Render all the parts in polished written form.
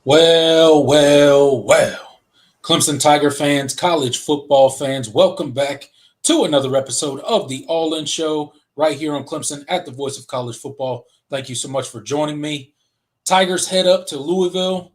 Well. Clemson Tiger fans, college football fans, welcome back to another episode of the All In Show right here on Clemson at the Voice of College Football. Thank you so much for joining me. Tigers head up to Louisville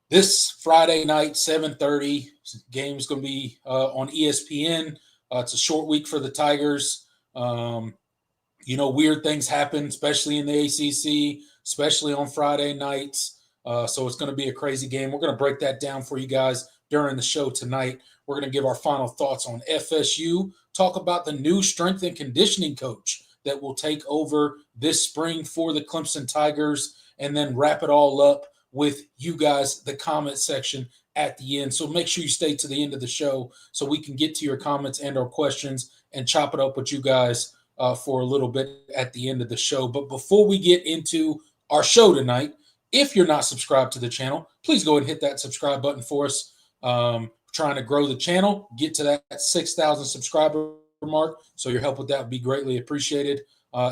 this Friday night, 7:30. Game's going to be on ESPN. It's a short week for the Tigers. Weird things happen, especially in the ACC, especially on Friday nights. So it's going to be a crazy game. We're going to break that down for you guys during the show tonight. We're going to give our final thoughts on FSU, talk about the new strength and conditioning coach that will take over this spring for the Clemson Tigers, and then wrap it all up with you guys, the comment section at the end. So make sure you stay to the end of the show so we can get to your comments and our questions and chop it up with you guys for a little bit at the end of the show. But before we get into our show tonight, if you're not subscribed to the channel, please go ahead and hit that subscribe button for us. Trying to grow the channel, get to that 6,000 subscriber mark. So your help with that would be greatly appreciated.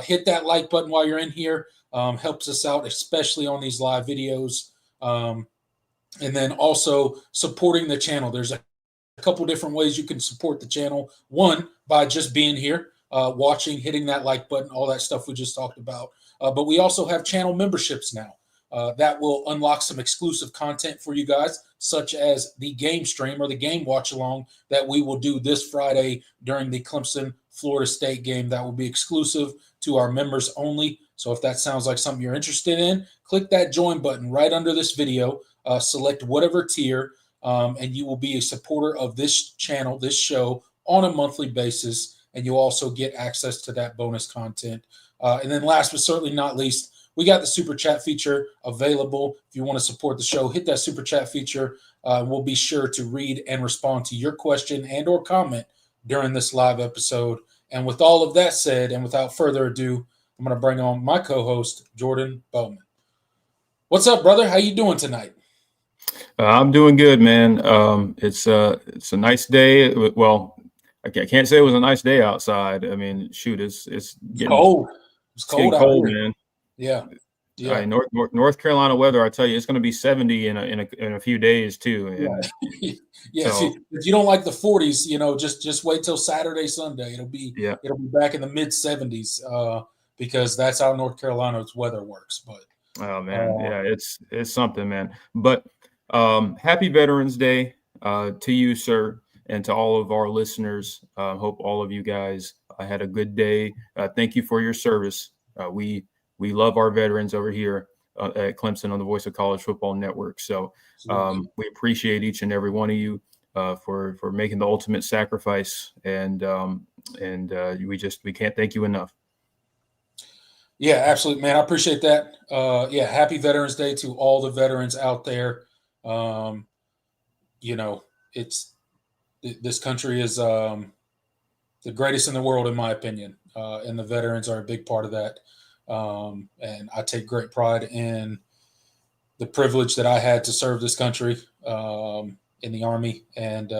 Hit that like button while you're in here. Helps us out, especially on these live videos. And then also supporting the channel. There's a couple different ways you can support the channel. One, by just being here, watching, hitting that like button, all that stuff we just talked about. But we also have channel memberships now. That will unlock some exclusive content for you guys, such as the game stream or the game watch along that we will do this Friday during the Clemson Florida State game. That will be exclusive to our members only. So if that sounds like something you're interested in, click that join button right under this video, select whatever tier, and you will be a supporter of this channel, this show on a monthly basis. And you'll also get access to that bonus content. And then last but certainly not least, we got the Super Chat feature available. If you want to support the show, hit that Super Chat feature. We'll be sure to read and respond to your question and or comment during this live episode. And with all of that said, and without further ado, I'm going to bring on my co-host, Jordan Bowman. What's up, brother? How you doing tonight? I'm doing good, man. It's a nice day. Well, I can't say it was a nice day outside. I mean, shoot, it's getting cold. It's getting cold, man. Yeah. North Carolina weather, I tell you, it's going to be 70 in a few days too. And yeah. So, if you don't like the 40s, just wait till Saturday, Sunday. It'll be back in the mid 70s because that's how North Carolina's weather works. But oh man, it's something, man. But happy Veterans Day to you, sir, and to all of our listeners. Hope all of you guys had a good day. Thank you for your service. We love our veterans over here at Clemson on the Voice of College Football Network. So we appreciate each and every one of you for making the ultimate sacrifice, and we can't thank you enough. Yeah, absolutely, man. I appreciate that. Happy Veterans Day to all the veterans out there. This country is the greatest in the world, in my opinion, and the veterans are a big part of that. And I take great pride in the privilege that I had to serve this country in the Army. And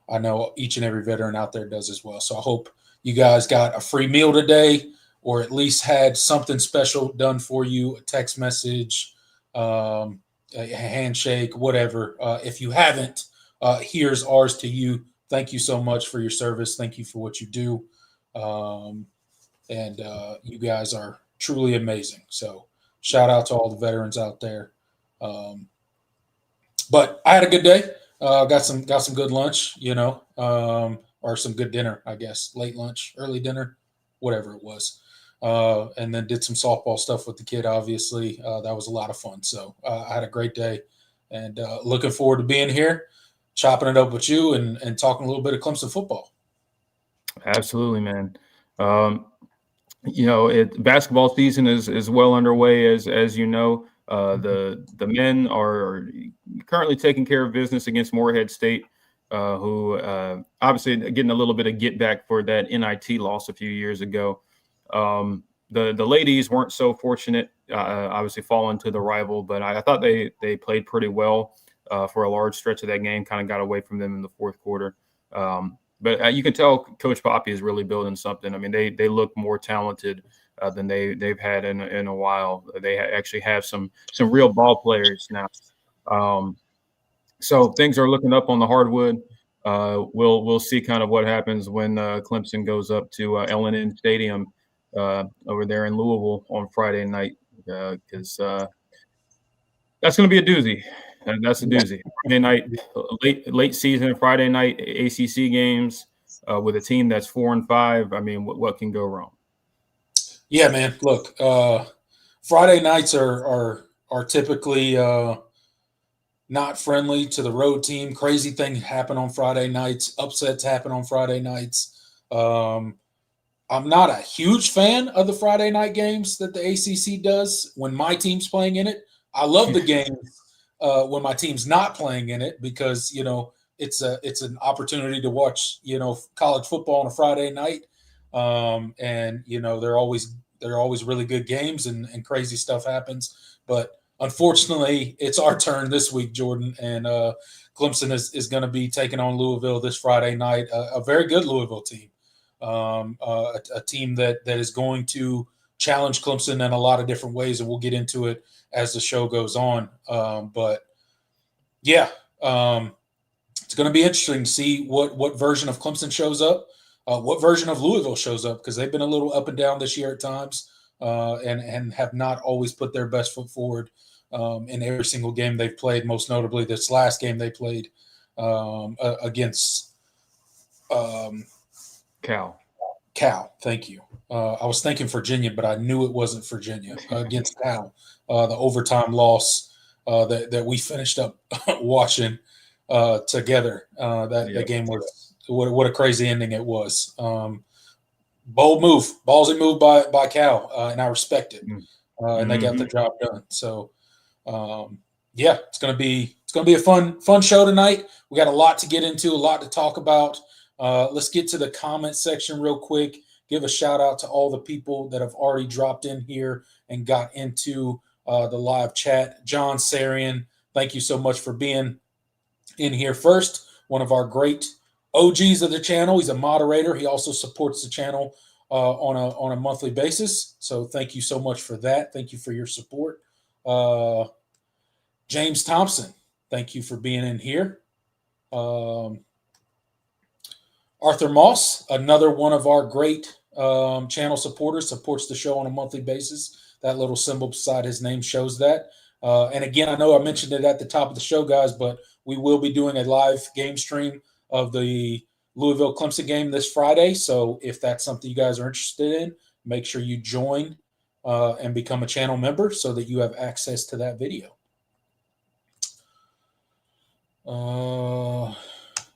I know each and every veteran out there does as well. So I hope you guys got a free meal today, or at least had something special done for you, a text message, a handshake, whatever. If you haven't, here's ours to you. Thank you so much for your service. Thank you for what you do. And you guys are truly amazing. So shout out to all the veterans out there. But I had a good day. Got some good lunch, or some good dinner, I guess. Late lunch, early dinner, whatever it was. And then did some softball stuff with the kid, obviously. That was a lot of fun. So I had a great day, and looking forward to being here, chopping it up with you and talking a little bit of Clemson football. Absolutely, man. Basketball season is well underway, as you know. The men are currently taking care of business against Morehead State, who obviously getting a little bit of get back for that NIT loss a few years ago. The ladies weren't so fortunate, obviously falling to the rival, but I thought they played pretty well for a large stretch of that game. Kind of got away from them in the fourth quarter. But you can tell Coach Poppy is really building something. I mean, they look more talented than they've had in a while. They actually have some real ball players now. So things are looking up on the hardwood. We'll see kind of what happens when Clemson goes up to L&N Stadium over there in Louisville on Friday night, because that's going to be a doozy. That's a doozy. Friday night, late season Friday night ACC games with a team that's 4-5. I mean, what can go wrong? Yeah, man. Look, Friday nights are typically not friendly to the road team. Crazy things happen on Friday nights. Upsets happen on Friday nights. I'm not a huge fan of the Friday night games that the ACC does when my team's playing in it. I love the games when my team's not playing in it, because it's an opportunity to watch college football on a Friday night, and they're always really good games, and crazy stuff happens. But unfortunately, it's our turn this week, Jordan, and Clemson is going to be taking on Louisville this Friday night. A very good Louisville team, a team that is going to challenge Clemson in a lot of different ways, and we'll get into it as the show goes on. But yeah, it's going to be interesting to see what version of Clemson shows up, what version of Louisville shows up, because they've been a little up and down this year at times, and have not always put their best foot forward in every single game they've played, most notably this last game they played against Cal. Thank you. I was thinking Virginia, but I knew it wasn't Virginia. Against Cal, the overtime loss that we finished up watching together. That game was what a crazy ending it was. Bold move, ballsy move by Cal, and I respect it. And they got the job done. So, yeah, it's gonna be a fun show tonight. We got a lot to get into, a lot to talk about. Let's get to the comment section real quick. Give a shout out to all the people that have already dropped in here and got into the live chat. John Sarian, thank you so much for being in here first. One of our great OGs of the channel. He's a moderator. He also supports the channel on a monthly basis. So thank you so much for that. Thank you for your support. James Thompson, thank you for being in here. Arthur Moss, another one of our great channel supporters, supports the show on a monthly basis. That little symbol beside his name shows that. And again, I know I mentioned it at the top of the show, guys, but we will be doing a live game stream of the Louisville Clemson game this Friday. So if that's something you guys are interested in, make sure you join and become a channel member so that you have access to that video.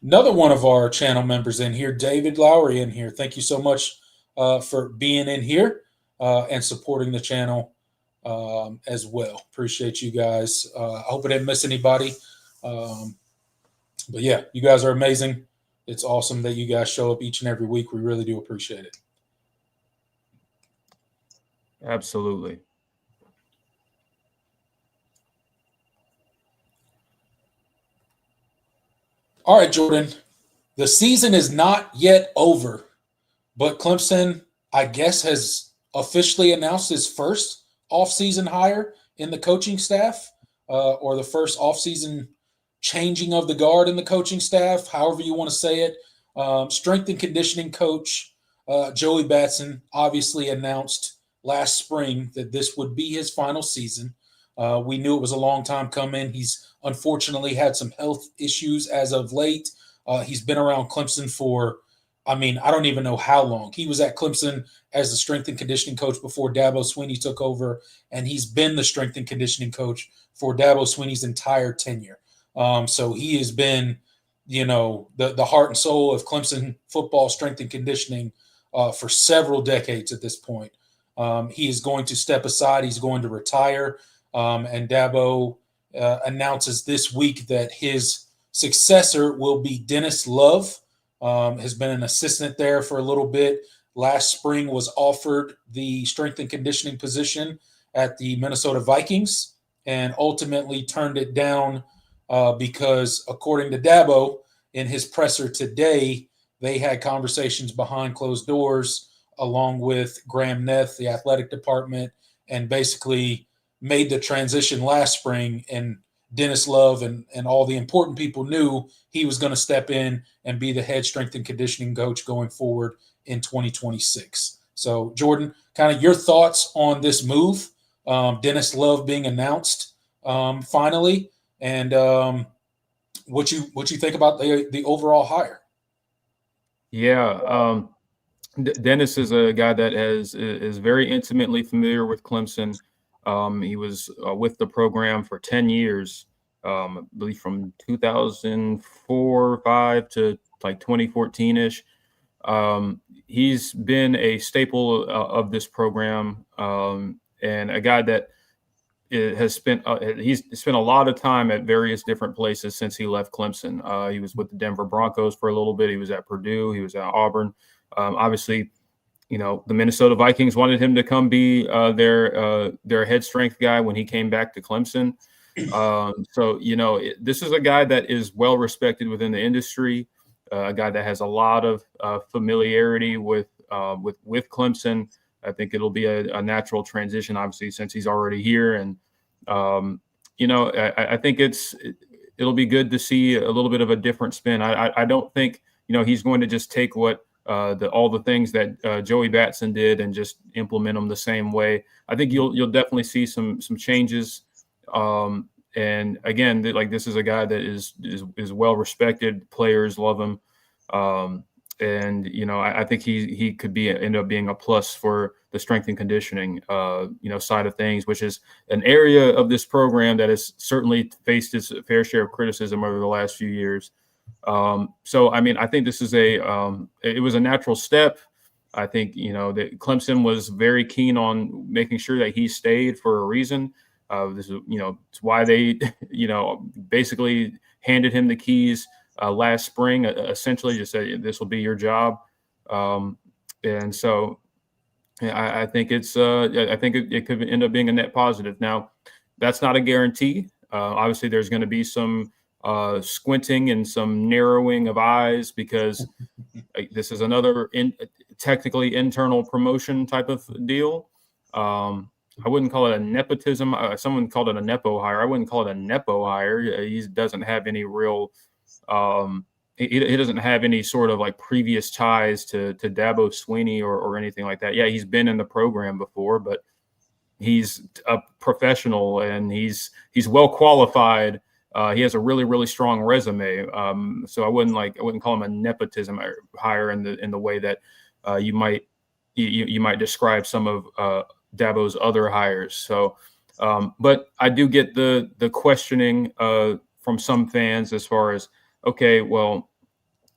Another one of our channel members in here, David Lowry, in here. Thank you so much for being in here and supporting the channel as well. Appreciate you guys. I hope I didn't miss anybody. But yeah, you guys are amazing. It's awesome that you guys show up each and every week. We really do appreciate it. Absolutely. All right, Jordan. The season is not yet over, but Clemson, I guess, has officially announced his first offseason hire in the coaching staff, or the first offseason changing of the guard in the coaching staff, however you want to say it. Strength and conditioning coach Joey Batson obviously announced last spring that this would be his final season. We knew it was a long time coming. He's unfortunately had some health issues as of late. He's been around Clemson for, I don't even know how long. He was at Clemson as the strength and conditioning coach before Dabo Swinney took over, and he's been the strength and conditioning coach for Dabo Swinney's entire tenure. So he has been, the heart and soul of Clemson football strength and conditioning for several decades at this point. he is going to step aside. He's going to retire. And Dabo announces this week that his successor will be Dennis Love. Has been an assistant there for a little bit. Last spring was offered the strength and conditioning position at the Minnesota Vikings and ultimately turned it down because, according to Dabo, in his presser today, they had conversations behind closed doors along with Graham Neth, the athletic department, and basically made the transition last spring. And Dennis Love and all the important people knew he was going to step in and be the head strength and conditioning coach going forward in 2026. So, Jordan, kind of your thoughts on this move, Dennis Love being announced finally, and what you think about the overall hire? Yeah, Dennis is a guy that is very intimately familiar with Clemson. He was with the program for 10 years, I believe from 2004, 5 to like 2014-ish. He's been a staple of this program, and a guy that he's spent a lot of time at various different places since he left Clemson. He was with the Denver Broncos for a little bit. He was at Purdue. He was at Auburn. Obviously, the Minnesota Vikings wanted him to come be their head strength guy when he came back to Clemson. So this is a guy that is well respected within the industry, a guy that has a lot of familiarity with Clemson. I think it'll be a natural transition, obviously, since he's already here, and I think it'll be good to see a little bit of a different spin. I don't think he's going to just take what all the things that Joey Batson did and just implement them the same way. I think you'll definitely see some changes. And again, this is a guy that is well respected. Players love him. And I think he could end up being a plus for the strength and conditioning side of things, which is an area of this program that has certainly faced its fair share of criticism over the last few years. So I think this is it was a natural step. I think that Clemson was very keen on making sure that he stayed for a reason. This is it's why they basically handed him the keys last spring, essentially just said, this will be your job. And so I think it could end up being a net positive. Now, that's not a guarantee. Obviously, there's going to be some squinting and some narrowing of eyes because this is another technically internal promotion type of deal. I wouldn't call it a nepotism. Someone called it a nepo hire. I wouldn't call it a nepo hire. He doesn't have any real he doesn't have any sort of like previous ties to Dabo Swinney or anything like that. Yeah, he's been in the program before, but he's a professional and he's well qualified. He has a really, really strong resume. So I wouldn't call him a nepotism hire in the way that you might describe some of Dabo's other hires. So, but I do get the questioning from some fans as far as, okay, well,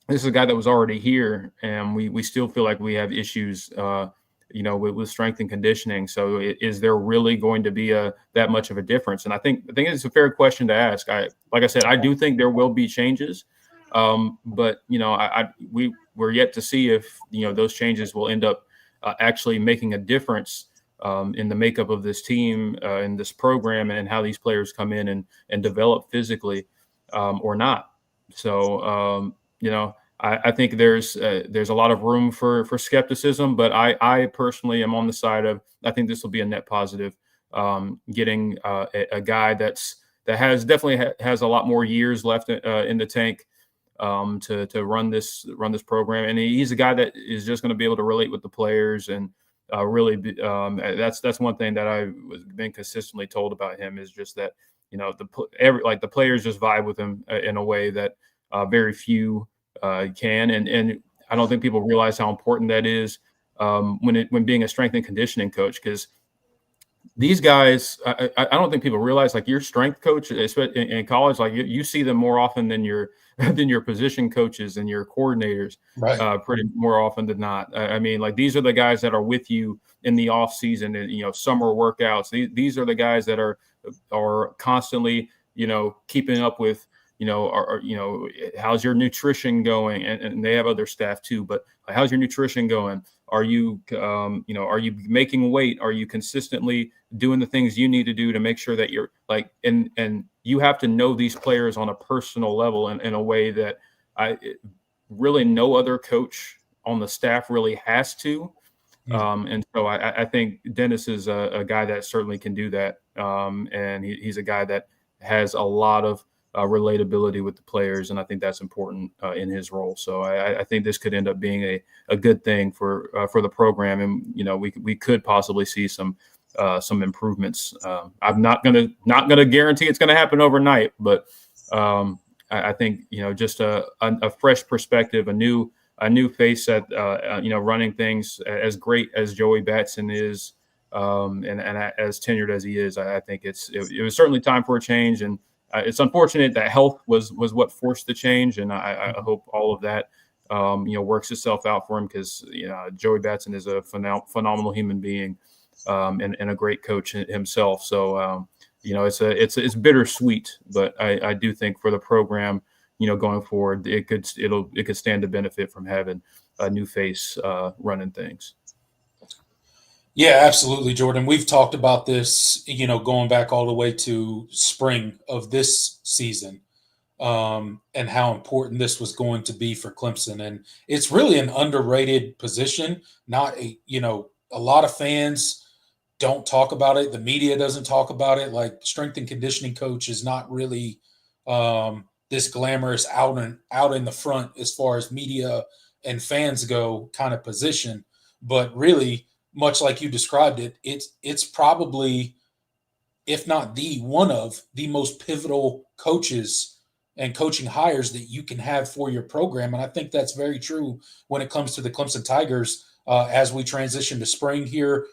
this is a guy that was already here, and we still feel like we have issues, with strength and conditioning. So, is there really going to be that much of a difference? And I think it's a fair question to ask. Like I said, I do think there will be changes, but we're yet to see if those changes will end up actually making a difference in the makeup of this team, in this program, and how these players come in and develop physically, or not. So, I think there's a lot of room for skepticism, but I personally am on the side of, I think this will be a net positive, getting a guy that definitely has a lot more years left in the tank to run this program, and he's a guy that is just going to be able to relate with the players and really that's one thing that I've been consistently told about him, is just that the players just vibe with him in a way that very few can, and I don't think people realize how important that is when being a strength and conditioning coach, because these guys, I don't think people realize, like, your strength coach, especially in college, like you see them more often than your than your position coaches and your coordinators, Right. pretty more often than not. I mean, like, these are the guys that are with you in the off season and, summer workouts. These are the guys that are constantly, keeping up with, how's your nutrition going? And they have other staff too, but how's your nutrition going? Are you, are you making weight? Are you consistently doing the things you need to do to make sure that you're like, and you have to know these players on a personal level in a way that really no other coach on the staff really has to. And so I think Dennis is a guy that certainly can do that. And he's a guy that has a lot of relatability with the players, and I think that's important in his role. So I think this could end up being a good thing for the program, and we could possibly see some improvements. I'm not gonna guarantee it's gonna happen overnight, but I think just a fresh perspective, a new face at running things as great as Joey Batson is, and as tenured as he is. I think it was certainly time for a change, and it's unfortunate that health was what forced the change, and I hope all of that works itself out for him, because Joey Batson is a phenomenal human being, and a great coach himself. So it's bittersweet, but I do think for the program, going forward, it could stand to benefit from having a new face running things. Yeah, absolutely, Jordan. We've talked about this, going back all the way to spring of this season, and how important this was going to be for Clemson. And it's really an underrated position. Not a lot of fans don't talk about it. The media doesn't talk about it. Like, strength and conditioning coach is not really this glamorous out in the front as far as media and fans go kind of position. But really, much like you described it, it's probably, if not one of the most pivotal coaches and coaching hires that you can have for your program. And I think that's very true when it comes to the Clemson Tigers as we transition to spring here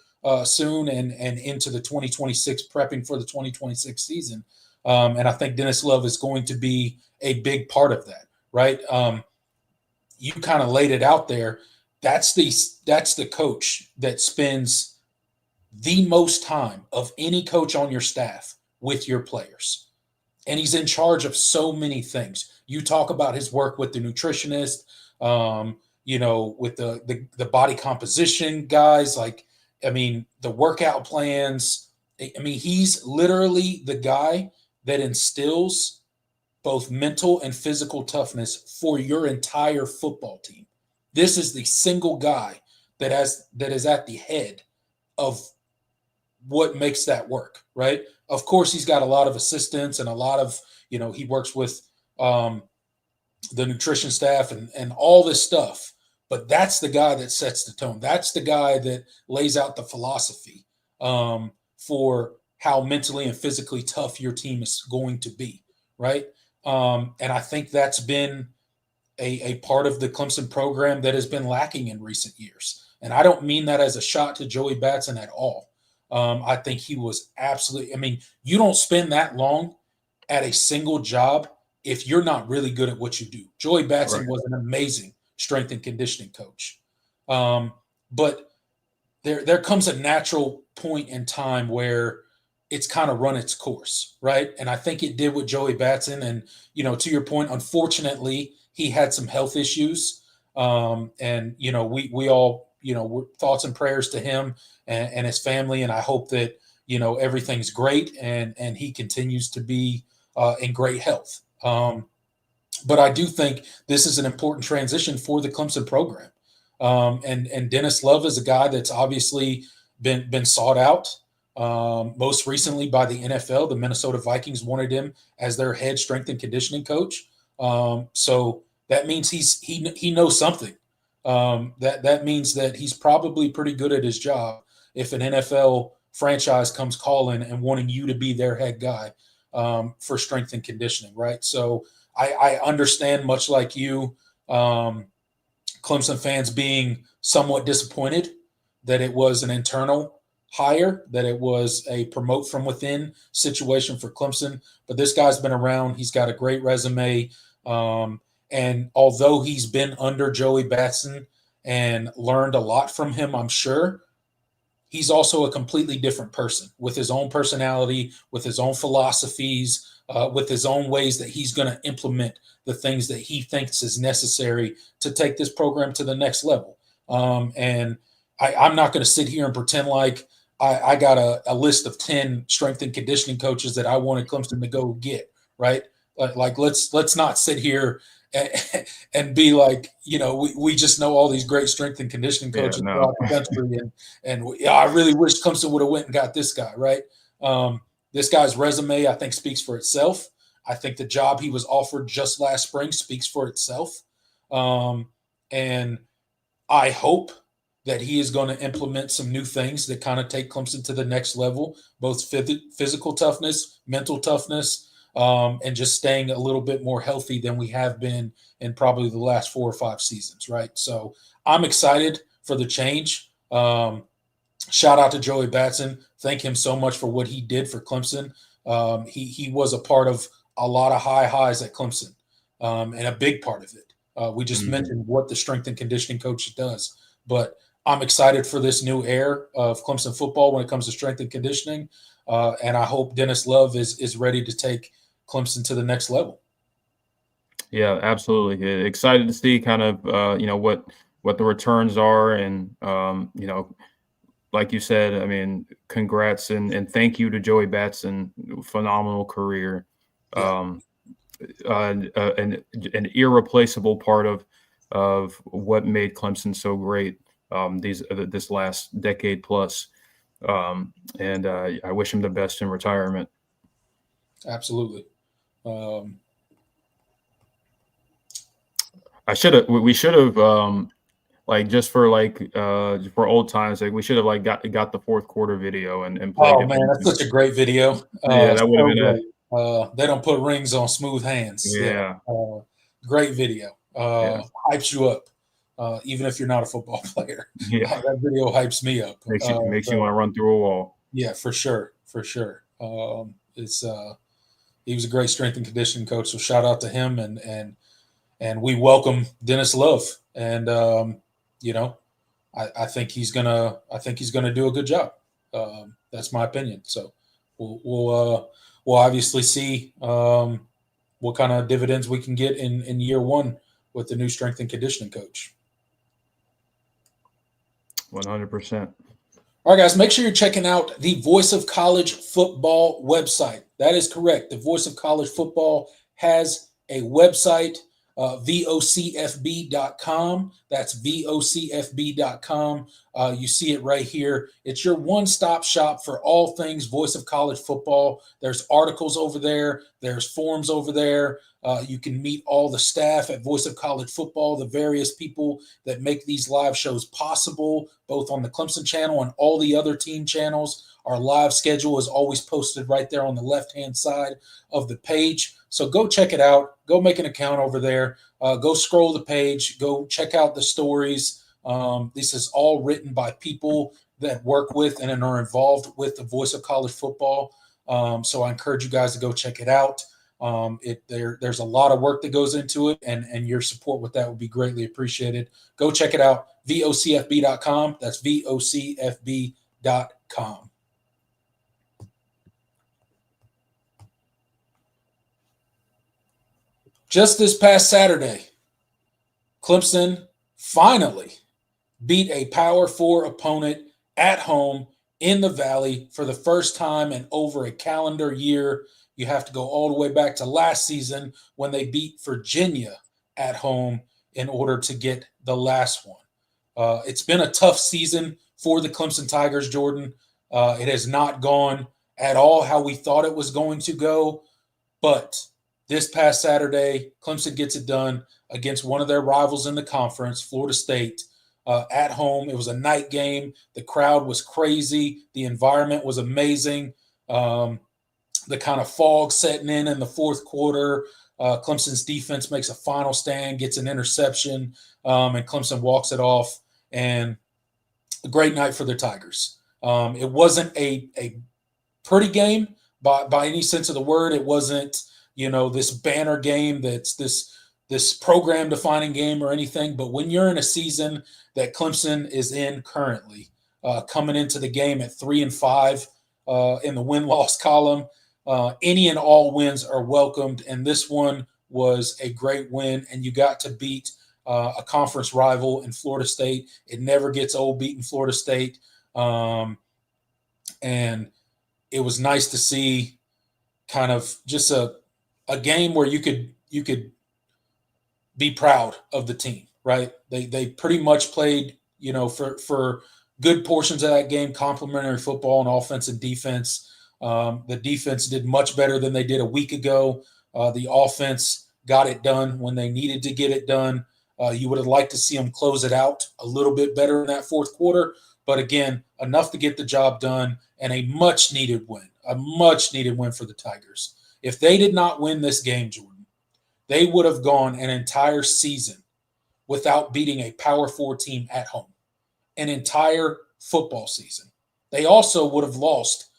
soon and into the 2026, prepping for the 2026 season. And I think Dennis Love is going to be a big part of that, right? You kind of laid it out there. That's the coach that spends the most time of any coach on your staff with your players. And he's in charge of so many things. You talk about his work with the nutritionist, with the body composition guys, the workout plans. He's literally the guy that instills both mental and physical toughness for your entire football team. This is the single guy that is at the head of what makes that work, right? Of course, he's got a lot of assistants and a lot of, he works with the nutrition staff and all this stuff. But that's the guy that sets the tone. That's the guy that lays out the philosophy for how mentally and physically tough your team is going to be, right? And I think that's been a part of the Clemson program that has been lacking in recent years. And I don't mean that as a shot to Joey Batson at all. I think he was absolutely, you don't spend that long at a single job if you're not really good at what you do. Joey Batson was an amazing strength and conditioning coach. But there comes a natural point in time where it's kind of run its course, right? And I think it did with Joey Batson. And, to your point, unfortunately, he had some health issues. And, we all, thoughts and prayers to him and his family. And I hope that, everything's great and he continues to be in great health. But I do think this is an important transition for the Clemson program. And Dennis Love is a guy that's obviously been sought out. Most recently by the NFL, the Minnesota Vikings wanted him as their head strength and conditioning coach. So that means he knows something. That means that he's probably pretty good at his job if an NFL franchise comes calling and wanting you to be their head guy for strength and conditioning, right? So I understand, much like you, Clemson fans being somewhat disappointed that it was an internal hire, that it was a promote from within situation for Clemson. But this guy's been around. He's got a great resume. And although he's been under Joey Batson and learned a lot from him, I'm sure, he's also a completely different person with his own personality, with his own philosophies, with his own ways that he's going to implement the things that he thinks is necessary to take this program to the next level. And I'm not going to sit here and pretend like I got a list of 10 strength and conditioning coaches that I wanted Clemson to go get, right? Like let's not sit here and be like, we just know all these great strength and conditioning coaches throughout the country, and I really wish Clemson would have went and got this guy, right? This guy's resume, I think, speaks for itself. I think the job he was offered just last spring speaks for itself, and I hope that he is going to implement some new things that kind of take Clemson to the next level, both physical toughness, mental toughness, and just staying a little bit more healthy than we have been in probably the last 4 or 5 seasons, right? So I'm excited for the change. Shout out to Joey Batson. Thank him so much for what he did for Clemson. He was a part of a lot of high highs at Clemson, and a big part of it. We just mentioned what the strength and conditioning coach does, but I'm excited for this new era of Clemson football when it comes to strength and conditioning, and I hope Dennis Love is ready to take Clemson to the next level. Yeah, absolutely. Excited to see kind of what the returns are, and like you said, I mean, congrats and thank you to Joey Batson. Phenomenal career, an irreplaceable part of what made Clemson so great this last decade plus. And I wish him the best in retirement. Absolutely. We should have like just for old times, like we should have got the fourth quarter video and played it. Oh man, that's such a great video. Yeah, that would have been they don't put rings on smooth hands. Yeah. Great video. Hypes you up. Even if you're not a football player. Yeah. That video hypes me up. Makes you want to run through a wall. Yeah, for sure. He was a great strength and conditioning coach. So shout out to him, and we welcome Dennis Love. And I think he's gonna do a good job. That's my opinion. So we'll obviously see what kind of dividends we can get in year one with the new strength and conditioning coach. 100%. All right, guys, make sure you're checking out the Voice of College Football website. That is correct. The Voice of College Football has a website, vocfb.com. That's vocfb.com. You see it right here. It's your one-stop shop for all things Voice of College Football. There's articles over there. There's forums over there. You can meet all the staff at Voice of College Football, the various people that make these live shows possible, both on the Clemson channel and all the other team channels. Our live schedule is always posted right there on the left-hand side of the page. So go check it out. Go make an account over there. Go scroll the page. Go check out the stories. This is all written by people that work with and are involved with the Voice of College Football. So I encourage you guys to go check it out. There's a lot of work that goes into it, and your support with that would be greatly appreciated. Go check it out, vocfb.com. That's vocfb.com. Just this past Saturday, Clemson finally beat a Power 4 opponent at home in the Valley for the first time in over a calendar year. You have to go all the way back to last season when they beat Virginia at home in order to get the last one. It's been a tough season for the Clemson Tigers, Jordan. It has not gone at all how we thought it was going to go. But this past Saturday, Clemson gets it done against one of their rivals in the conference, Florida State, at home. It was a night game. The crowd was crazy. The environment was amazing. The kind of fog setting in the fourth quarter. Clemson's defense makes a final stand, gets an interception, and Clemson walks it off. And a great night for the Tigers. It wasn't a pretty game by any sense of the word. It wasn't, this banner game that's this program defining game or anything. But when you're in a season that Clemson is in currently, coming into the game at 3-5 in the win-loss column, any and all wins are welcomed, and this one was a great win. And you got to beat a conference rival in Florida State. It never gets old beating Florida State, and it was nice to see kind of just a game where you could be proud of the team, right? They pretty much played, for good portions of that game, complementary football on offense and defense. The defense did much better than they did a week ago. The offense got it done when they needed to get it done. You would have liked to see them close it out a little bit better in that fourth quarter. But again, enough to get the job done, and a much-needed win for the Tigers. If they did not win this game, Jordan, they would have gone an entire season without beating a Power 4 team at home. An entire football season. They also would have lost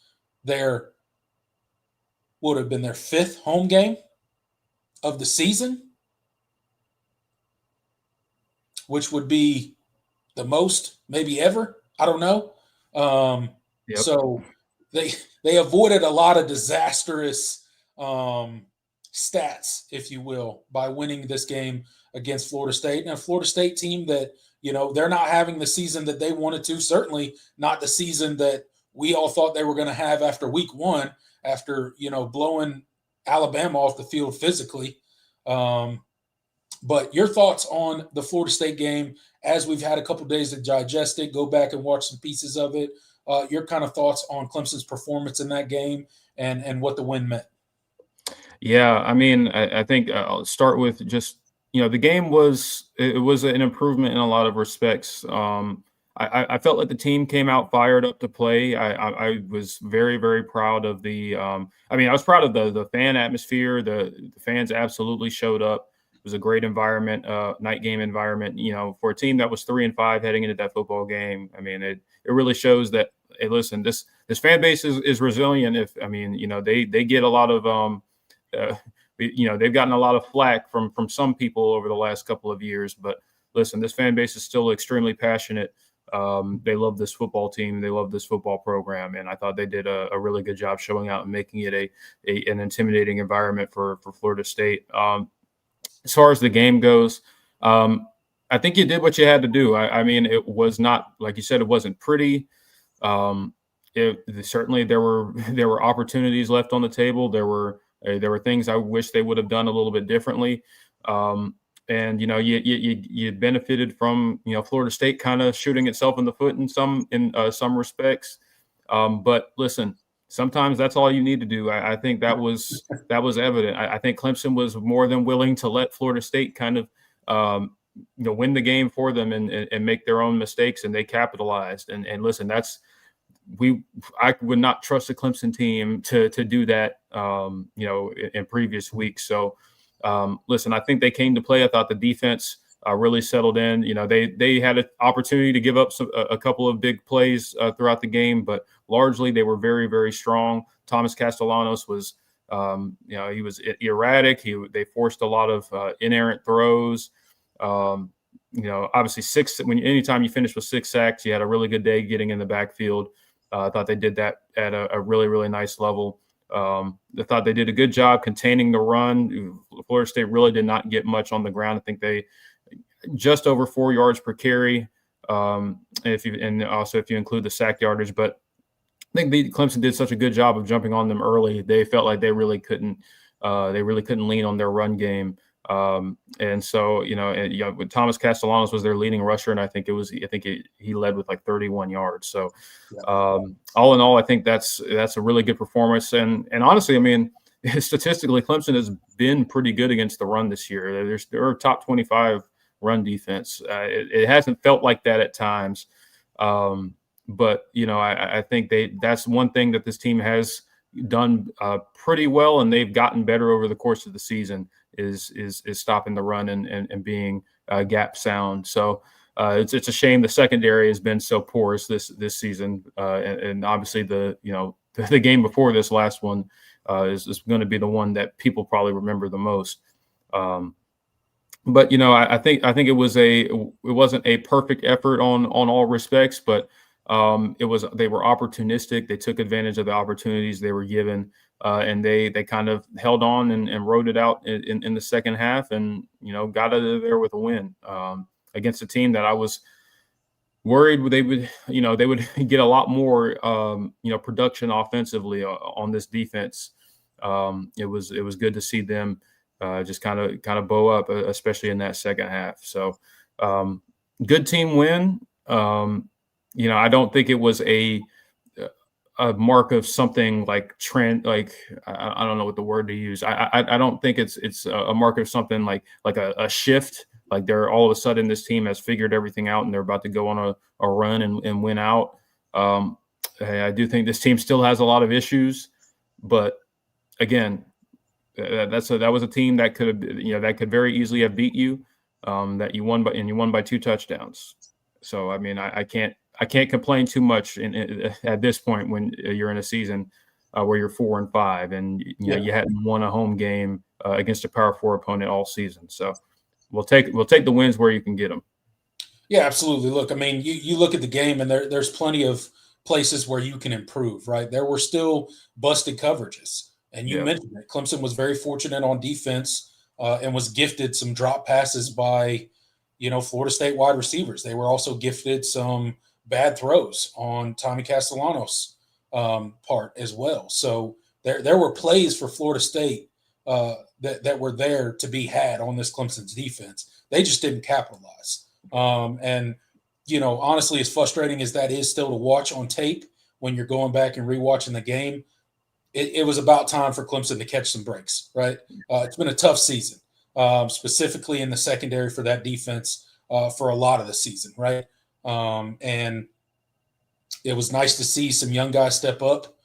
their fifth home game of the season, which would be the most maybe ever. I don't know. Yep. So they avoided a lot of disastrous stats, if you will, by winning this game against Florida State. And a Florida State team that, they're not having the season that they wanted to, certainly not the season that we all thought they were going to have after week one, after, blowing Alabama off the field physically. But your thoughts on the Florida State game, as we've had a couple days to digest it, go back and watch some pieces of it. Your kind of thoughts on Clemson's performance in that game and what the win meant. Yeah, I mean, I think I'll start with just, the game was an improvement in a lot of respects. I felt like the team came out fired up to play. I was very, very proud of I was proud of the fan atmosphere. The fans absolutely showed up. It was a great environment, night game environment, for a team that was 3-5 heading into that football game. I mean, it really shows that, hey, listen, this fan base is resilient. They get a lot of, they've gotten a lot of flack from some people over the last couple of years, but listen, this fan base is still extremely passionate. They love this football team. They love this football program. And I thought they did a really good job showing out and making it an intimidating environment for Florida State. As far as the game goes, I think you did what you had to do. It was not, like you said, it wasn't pretty. Certainly there were opportunities left on the table. There were things I wish they would have done a little bit differently. And you benefited from Florida State kind of shooting itself in the foot in some respects. But listen, sometimes that's all you need to do. I think that was evident. I think Clemson was more than willing to let Florida State kind of win the game for them and make their own mistakes, and they capitalized. And listen, I would not trust the Clemson team to do that in previous weeks. So. Listen, I think they came to play. I thought the defense really settled in. They had an opportunity to give up a couple of big plays throughout the game, but largely they were very, very strong. Thomas Castellanos was, he was erratic. They forced a lot of inerrant throws. Obviously anytime you finish with 6 sacks, you had a really good day getting in the backfield. I thought they did that at a really, really nice level. I thought they did a good job containing the run. Florida State really did not get much on the ground. I think they just over 4 yards per carry. If you include the sack yardage, but I think Clemson did such a good job of jumping on them early. They felt like they really couldn't lean on their run game. And so, with Thomas Castellanos was their leading rusher, and I think he led with like 31 yards. So, all in all, I think that's a really good performance. And honestly, statistically, Clemson has been pretty good against the run this year. They're a top 25 run defense. It hasn't felt like that at times. But I think that's one thing that this team has done pretty well, and they've gotten better over the course of the season is stopping the run and being gap sound. So it's a shame the secondary has been so porous this season, and obviously the game before this last one is going to be the one that people probably remember the most. But I think it wasn't a perfect effort on all respects, but they were opportunistic. They took advantage of the opportunities they were given, and they kind of held on and rode it out in the second half, and got out of there with a win against a team that I was worried they would get a lot more production offensively on this defense. It was good to see them just kind of bow up, especially in that second half. So good team win. I don't think it was a mark of something like trend, like I don't know what the word to use. I don't think it's a mark of something like a shift. Like they're all of a sudden this team has figured everything out and they're about to go on a run and win out. I do think this team still has a lot of issues, but again, that was a team that could very easily have beat you. That you won by 2 touchdowns. So I mean, I can't complain too much at this point when you're in a season where you're 4-5 and you hadn't won a home game against a Power 4 opponent all season. So we'll take the wins where you can get them. Yeah, absolutely. Look, I mean, you look at the game and there's plenty of places where you can improve, right? There were still busted coverages. And you mentioned it. Clemson was very fortunate on defense and was gifted some drop passes by, Florida State wide receivers. They were also gifted some bad throws on Tommy Castellanos' part as well. So there were plays for Florida State that were there to be had on this Clemson's defense. They just didn't capitalize. And honestly, as frustrating as that is still to watch on tape when you're going back and rewatching the game, it was about time for Clemson to catch some breaks, right? It's been a tough season, specifically in the secondary for that defense for a lot of the season, right? And it was nice to see some young guys step up.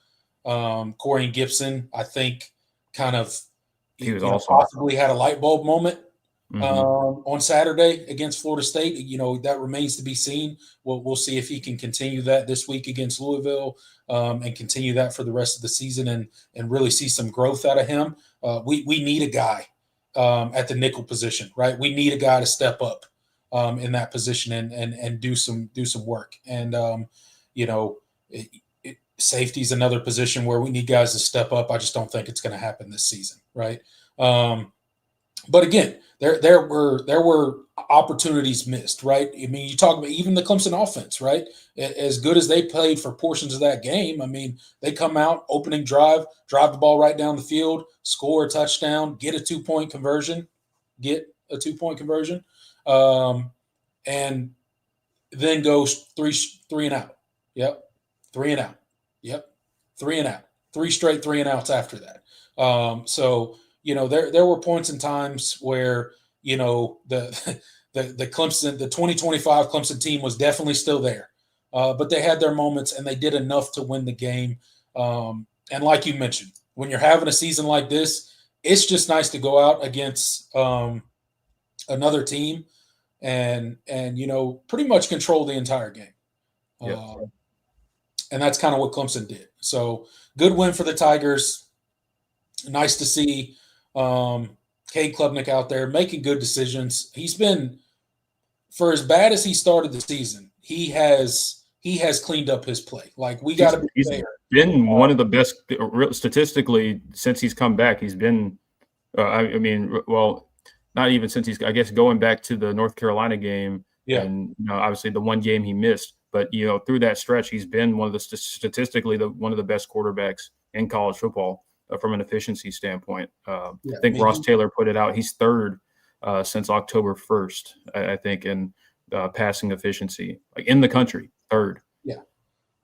Corey Gibson, I think, kind of he was awesome. Possibly had a light bulb moment on Saturday against Florida State. That remains to be seen. We'll see if he can continue that this week against Louisville and continue that for the rest of the season and really see some growth out of him. We need a guy at the nickel position, right? We need a guy to step up in that position and do some work. And safety is another position where we need guys to step up. I just don't think it's going to happen this season, right? But again, there were opportunities missed, right? I mean, you talk about even the Clemson offense, right? As good as they played for portions of that game, I mean, they come out, opening drive the ball right down the field, score a touchdown, get a 2-point conversion, and then goes three and out. Yep. 3 and out. Yep. 3 and out. 3 straight 3 and outs after that. So there were points in times where the Clemson, the 2025 Clemson team was definitely still there, but they had their moments and they did enough to win the game. And like you mentioned, when you're having a season like this, it's just nice to go out against another team and pretty much control the entire game. And that's kind of what Clemson did. So good win for the Tigers. Nice to see Cade Klubnik out there making good decisions. He's been, for as bad as he started the season, he has cleaned up his play. Like, we got to be fair. He's been one of the best statistically since he's come back. He's been, well, not even since I guess going back to the North Carolina game, and obviously the one game he missed. But through that stretch, he's been one of the statistically one of the best quarterbacks in college football from an efficiency standpoint. I think Ross Taylor put it out. He's third since October 1st, I think, in passing efficiency, like in the country, third. Yeah.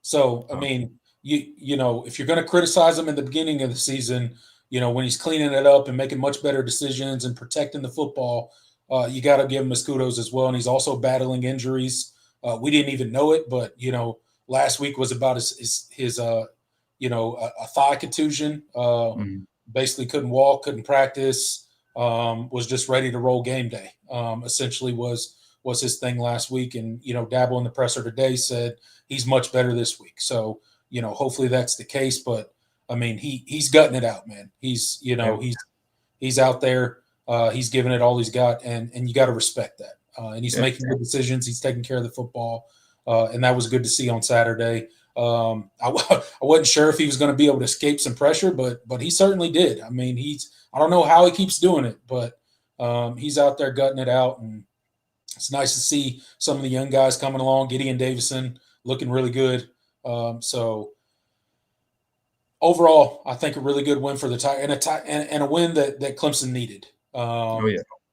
So I mean, if you're going to criticize him in the beginning of the season, when he's cleaning it up and making much better decisions and protecting the football, you got to give him his kudos as well. And he's also battling injuries. We didn't even know it, but last week was about his a thigh contusion. Basically couldn't walk, couldn't practice. Was just ready to roll game day. Essentially was was his thing last week. And, Dabo in the presser today said he's much better this week. So, hopefully that's the case. But, I mean, he's gutting it out, man. He's out there. He's giving it all he's got, and you got to respect that. And he's making good decisions. He's taking care of the football, and that was good to see on Saturday. I wasn't sure if he was going to be able to escape some pressure, but he certainly did. I mean, I don't know how he keeps doing it, but he's out there gutting it out, and it's nice to see some of the young guys coming along. Gideon Davison looking really good. So overall, I think a really good win for the Tigers, and a win that Clemson needed.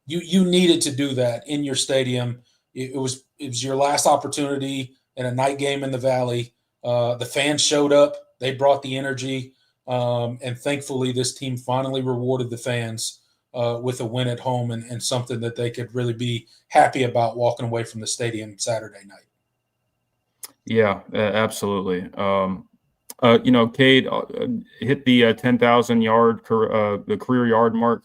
You needed to do that in your stadium. It was your last opportunity in a night game in the Valley. The fans showed up. They brought the energy. And thankfully, this team finally rewarded the fans with a win at home and something that they could really be happy about walking away from the stadium Saturday night. Yeah, absolutely. Cade hit the 10,000-yard the career yard mark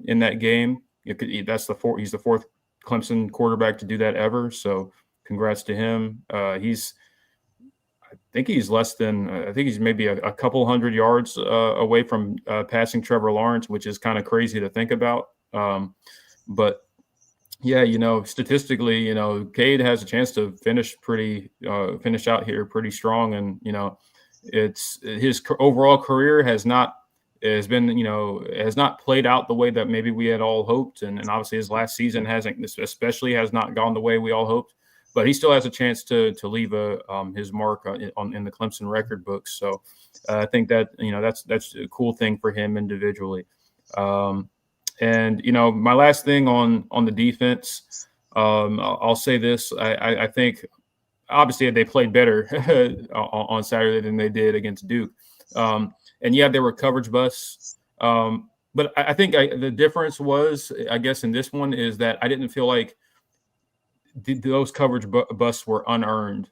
in that game. He's the fourth Clemson quarterback to do that ever. So congrats to him. I think he's maybe a couple hundred yards away from passing Trevor Lawrence, which is kind of crazy to think about. But yeah, statistically, Cade has a chance to finish out here pretty strong. And, it's his overall career has not played out the way that maybe we had all hoped. And obviously his last season has not gone the way we all hoped. But he still has a chance to leave his mark in the Clemson record books. So I think that that's a cool thing for him individually. And my last thing on the defense, I'll say this: I think obviously they played better on Saturday than they did against Duke. And there were coverage busts. But I think the difference was, I guess, in this one is that I didn't feel like those coverage busts were unearned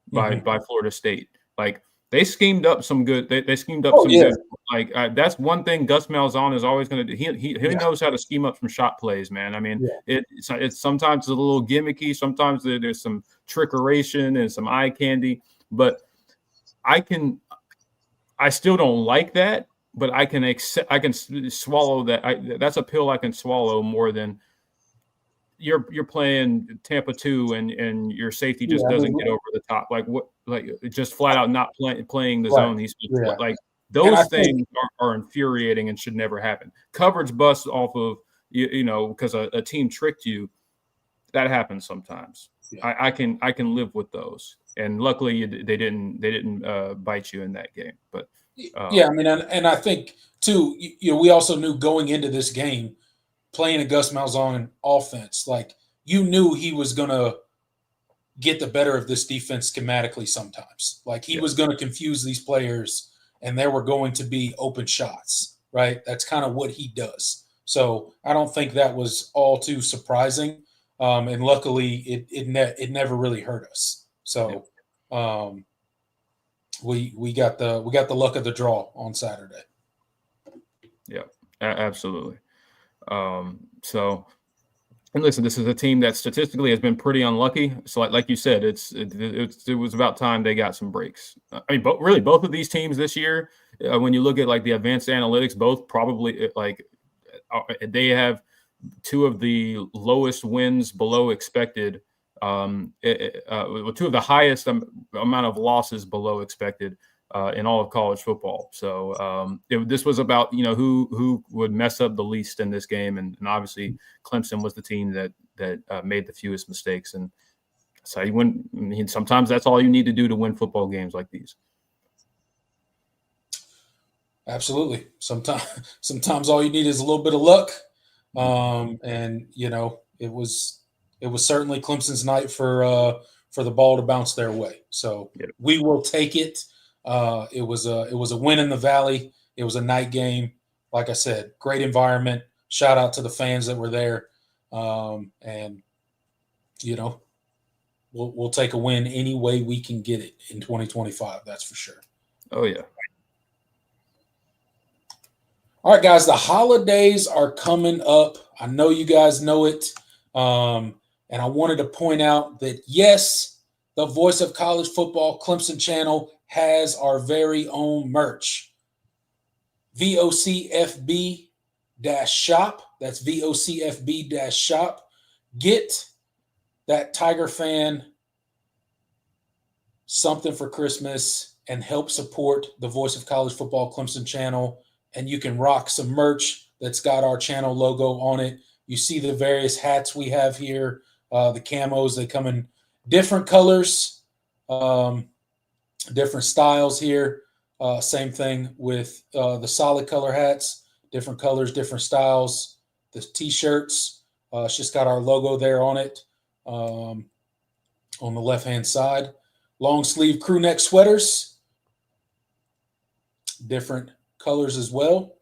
by Florida State. Like they schemed up some good. They schemed up good. Like that's one thing Gus Malzahn is always going to do. He knows how to scheme up some shot plays, man. I mean, it's sometimes a little gimmicky. Sometimes there's some trickeration and some eye candy. But I still don't like that. But I can swallow that. That's a pill I can swallow more than. You're playing Tampa 2 and your safety just doesn't get over the top. Like what? Like just flat out not playing the zone. He's like those things are infuriating and should never happen. Coverage busts off of because a team tricked you. That happens sometimes. Yeah. I can live with those. And luckily they didn't bite you in that game. But I mean, and I think too. We also knew going into this game. Playing a Gus Malzahn offense, like you knew he was going to get the better of this defense schematically sometimes. Like he was going to confuse these players and there were going to be open shots, right? That's kind of what he does. So I don't think that was all too surprising. And luckily it never really hurt us. So we got the luck of the draw on Saturday. Yeah, absolutely. And listen, this is a team that statistically has been pretty unlucky. So like you said, it was about time they got some breaks. I mean, both of these teams this year, when you look at like the advanced analytics, both probably they have two of the lowest wins below expected, two of the highest amount of losses below expected in all of college football. So this was about who would mess up the least in this game, and obviously Clemson was the team that made the fewest mistakes. And so you win. I mean, sometimes that's all you need to do to win football games like these. Absolutely. Sometimes all you need is a little bit of luck, and it was certainly Clemson's night for the ball to bounce their way. So we will take it. It was a win in the Valley. It was a night game. Like I said, great environment. Shout out to the fans that were there. And we'll take a win any way we can get it in 2025. That's for sure. Oh yeah. All right, guys, the holidays are coming up. I know you guys know it. And I wanted to point out that, yes, the Voice of College Football Clemson channel has our very own merch. VOCFB-shop. That's VOCFB-shop. Get that Tiger fan something for Christmas and help support the Voice of College Football Clemson channel. And you can rock some merch that's got our channel logo on it. You see the various hats we have here, the camos. They come in different colors, different styles here. Same thing with the solid color hats, different colors, different styles. The T-shirts, it's just got our logo there on it on the left-hand side. Long sleeve crew neck sweaters, different colors as well.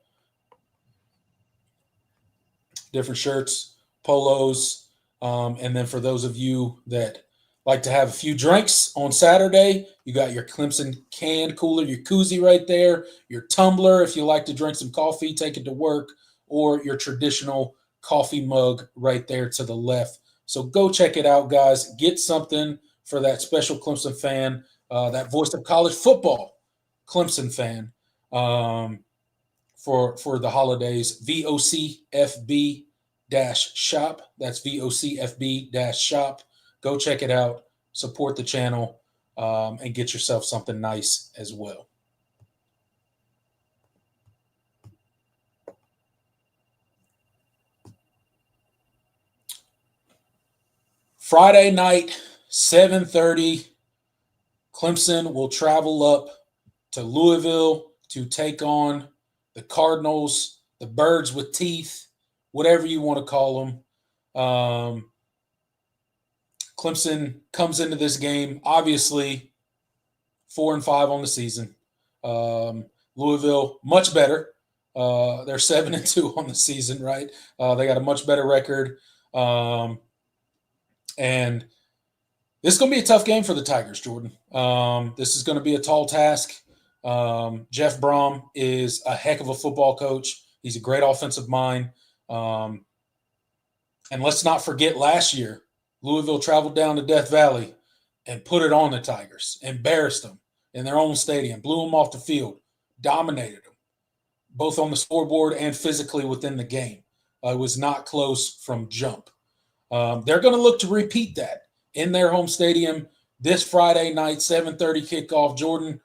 Different shirts, polos. And then for those of you that like to have a few drinks on Saturday, you got your Clemson can cooler, your koozie right there, your tumbler if you like to drink some coffee, take it to work, or your traditional coffee mug right there to the left. So go check it out, guys. Get something for that special Clemson fan, that Voice of College Football Clemson fan for the holidays. VOCFB-shop. That's VOCFB-shop. Go check it out. Support the channel and get yourself something nice as well. Friday night, 7:30, Clemson will travel up to Louisville to take on the Cardinals, the birds with teeth, whatever you want to call them. Clemson comes into this game, obviously, 4-5 on the season. Louisville, much better. They're 7-2 on the season, right? They got a much better record. And this is going to be a tough game for the Tigers, Jordan. This is going to be a tall task. Jeff Brom is a heck of a football coach. He's a great offensive mind. And let's not forget last year, Louisville traveled down to Death Valley and put it on the Tigers, embarrassed them in their own stadium, blew them off the field, dominated them, both on the scoreboard and physically within the game. It was not close from jump. They're going to look to repeat that in their home stadium this Friday night, 7:30 kickoff. Jordan,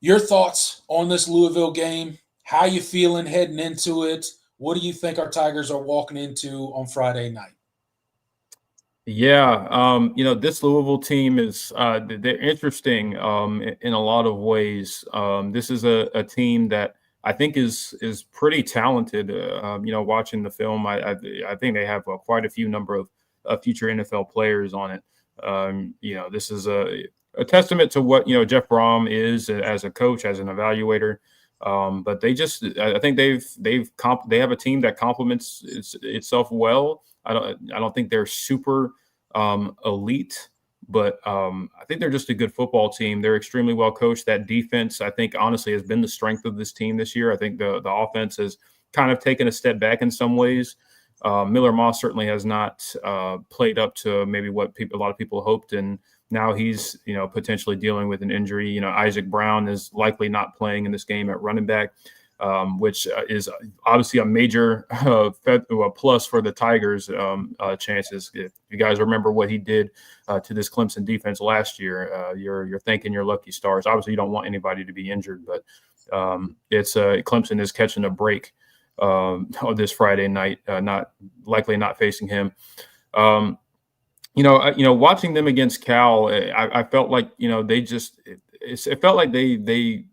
your thoughts on this Louisville game? How you feeling heading into it? What do you think our Tigers are walking into on Friday night? Yeah, this Louisville team is they're interesting in a lot of ways. This is a team that I think is pretty talented. Watching the film, I think they have quite a few number of future NFL players on it. This is a testament to what Jeff Brom is as a coach, as an evaluator. But I think they have a team that complements itself well. I don't think they're super elite, but I think they're just a good football team. They're extremely well coached. That defense, I think, honestly, has been the strength of this team this year. I think the offense has kind of taken a step back in some ways. Miller Moss certainly has not played up to maybe what a lot of people hoped, and now he's potentially dealing with an injury. Isaac Brown is likely not playing in this game at running back, which is obviously a major plus for the Tigers' chances. If you guys remember what he did to this Clemson defense last year, you're thanking your lucky stars. Obviously, you don't want anybody to be injured, but it's Clemson is catching a break this Friday night, not facing him. Watching them against Cal, I felt like it felt like they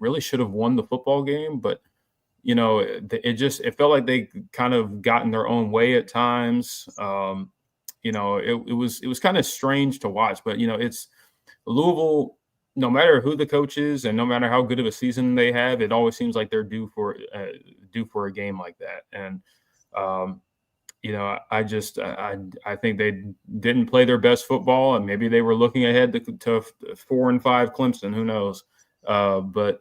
really should have won the football game, but it felt like they kind of got in their own way at times. It was kind of strange to watch, but it's Louisville. No matter who the coach is, and no matter how good of a season they have, it always seems like they're due for a game like that. And I think they didn't play their best football, and maybe they were looking ahead to 4-5 Clemson. Who knows? But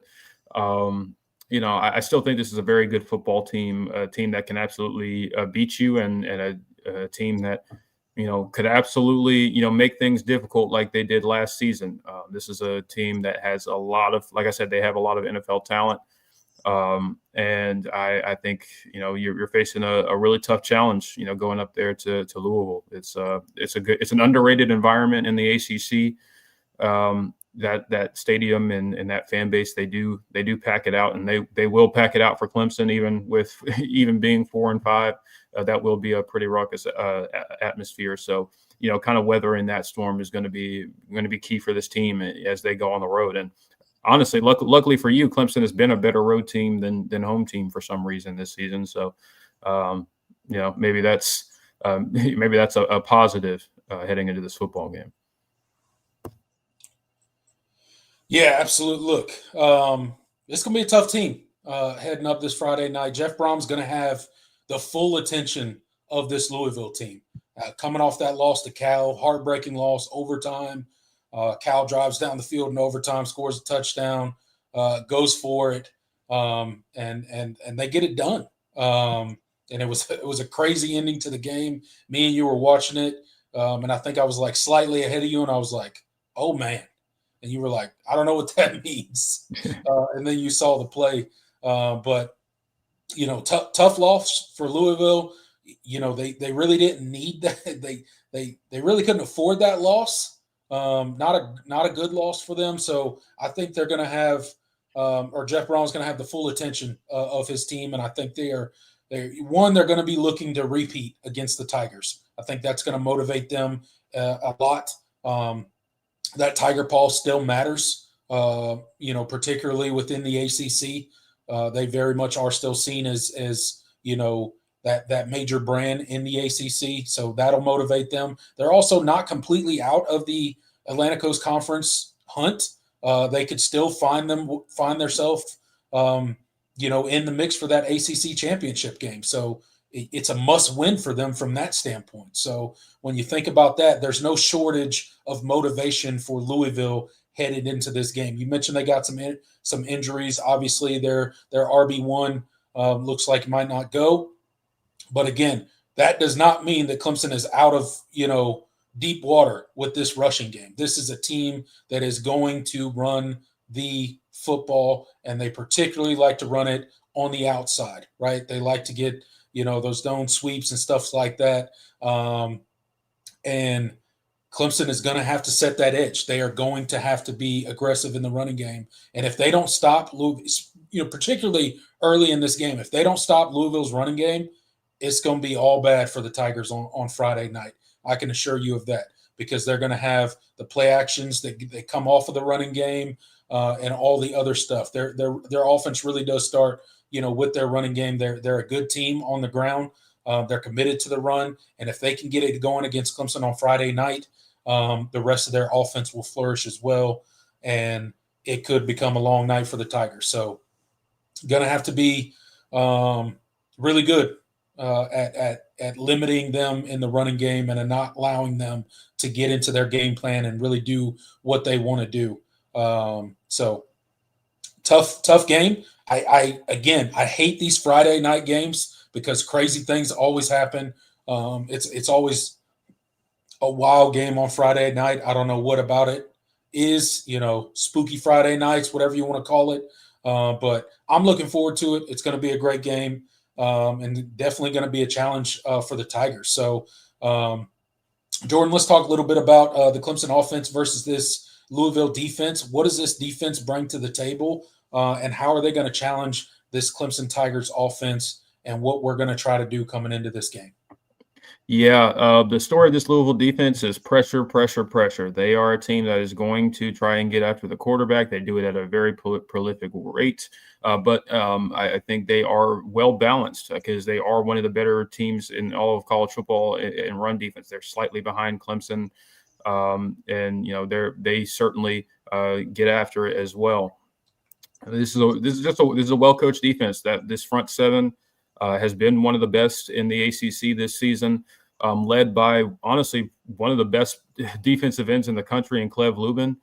I still think this is a very good football team, a team that can absolutely beat you, and a team that, could absolutely, make things difficult like they did last season. This is a team that has a lot of, like I said, they have a lot of NFL talent. And I think, you're facing a really tough challenge, going up there to Louisville. It's an underrated environment in the ACC. That stadium and that fan base, they do pack it out, and they will pack it out for Clemson, even with even being 4-5. That will be a pretty raucous atmosphere. So, kind of weathering that storm is going to be key for this team as they go on the road. And honestly, luckily for you, Clemson has been a better road team than home team for some reason this season. So, maybe that's a positive heading into this football game. Yeah, absolutely. Look, it's going to be a tough team heading up this Friday night. Jeff Brom's going to have the full attention of this Louisville team. Coming off that loss to Cal, heartbreaking loss, overtime. Cal drives down the field in overtime, scores a touchdown, goes for it, and they get it done. And it was a crazy ending to the game. Me and you were watching it, and I think I was like slightly ahead of you, and I was like, "Oh man." And you were like, I don't know what that means. And then you saw the play. But, tough loss for Louisville. They really didn't need that. They really couldn't afford that loss. Not a good loss for them. So I think they're going to have, or Jeff Brown's going to have the full attention of his team. And I think they're going to be looking to repeat against the Tigers. I think that's going to motivate them a lot. That Tiger Paw still matters, particularly within the ACC. They very much are still seen as that major brand in the ACC. So that'll motivate them. They're also not completely out of the Atlantic Coast Conference hunt. They could still find themselves, in the mix for that ACC championship game. So it's a must-win for them from that standpoint. So when you think about that, there's no shortage of motivation for Louisville headed into this game. You mentioned they got some injuries. Obviously, their RB1 looks like it might not go. But again, that does not mean that Clemson is out of deep water with this rushing game. This is a team that is going to run the football, and they particularly like to run it on the outside, right? They like to get those zone sweeps and stuff like that. And Clemson is going to have to set that edge. They are going to have to be aggressive in the running game. And if they don't stop particularly early in this game, if they don't stop Louisville's running game, it's going to be all bad for the Tigers on Friday night. I can assure you of that, because they're going to have the play actions that they come off of the running game and all the other stuff. Their offense really does start with their running game. They're a good team on the ground. They're committed to the run. And if they can get it going against Clemson on Friday night, the rest of their offense will flourish as well. And it could become a long night for the Tigers. So going to have to be really good at limiting them in the running game and not allowing them to get into their game plan and really do what they want to do. So tough game. I hate these Friday night games because crazy things always happen. It's always a wild game on Friday night. I don't know what about it is, spooky Friday nights, whatever you want to call it. But I'm looking forward to it. It's going to be a great game and definitely going to be a challenge for the Tigers. So, Jordan, let's talk a little bit about the Clemson offense versus this Louisville defense. What does this defense bring to the table? And how are they going to challenge this Clemson Tigers offense and what we're going to try to do coming into this game? Yeah, the story of this Louisville defense is pressure, pressure, pressure. They are a team that is going to try and get after the quarterback. They do it at a very prolific rate. But I think they are well balanced because they are one of the better teams in all of college football in run defense. They're slightly behind Clemson, and they certainly get after it as well. This is a well-coached defense. That this front seven has been one of the best in the ACC this season, led by honestly one of the best defensive ends in the country in Clev Lubin.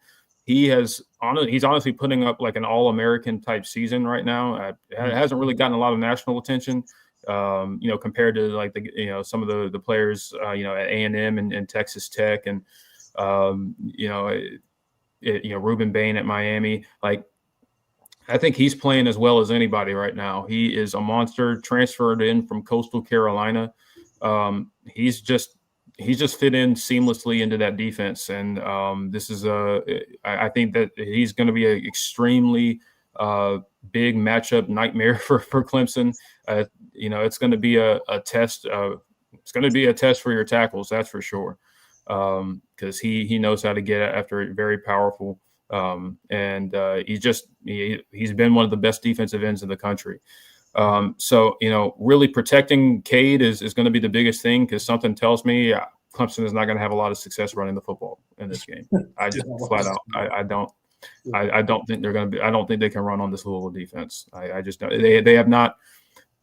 He's honestly putting up like an All-American type season right now. It hasn't really gotten a lot of national attention. compared to like some of the players, at A&M and Texas Tech and, Ruben Bain at Miami. Like, I think he's playing as well as anybody right now. He is a monster, transferred in from Coastal Carolina. He's just fit in seamlessly into that defense. And this is I think that he's going to be an extremely big matchup nightmare for Clemson. It's going to be a test. It's going to be a test for your tackles, that's for sure, because he knows how to get after it. Very powerful. And he's been one of the best defensive ends in the country. So really protecting Cade is going to be the biggest thing, because something tells me Clemson is not going to have a lot of success running the football in this game. I just flat out, I don't think they're going to be. I don't think they can run on this Louisville defense. I just don't. They have not.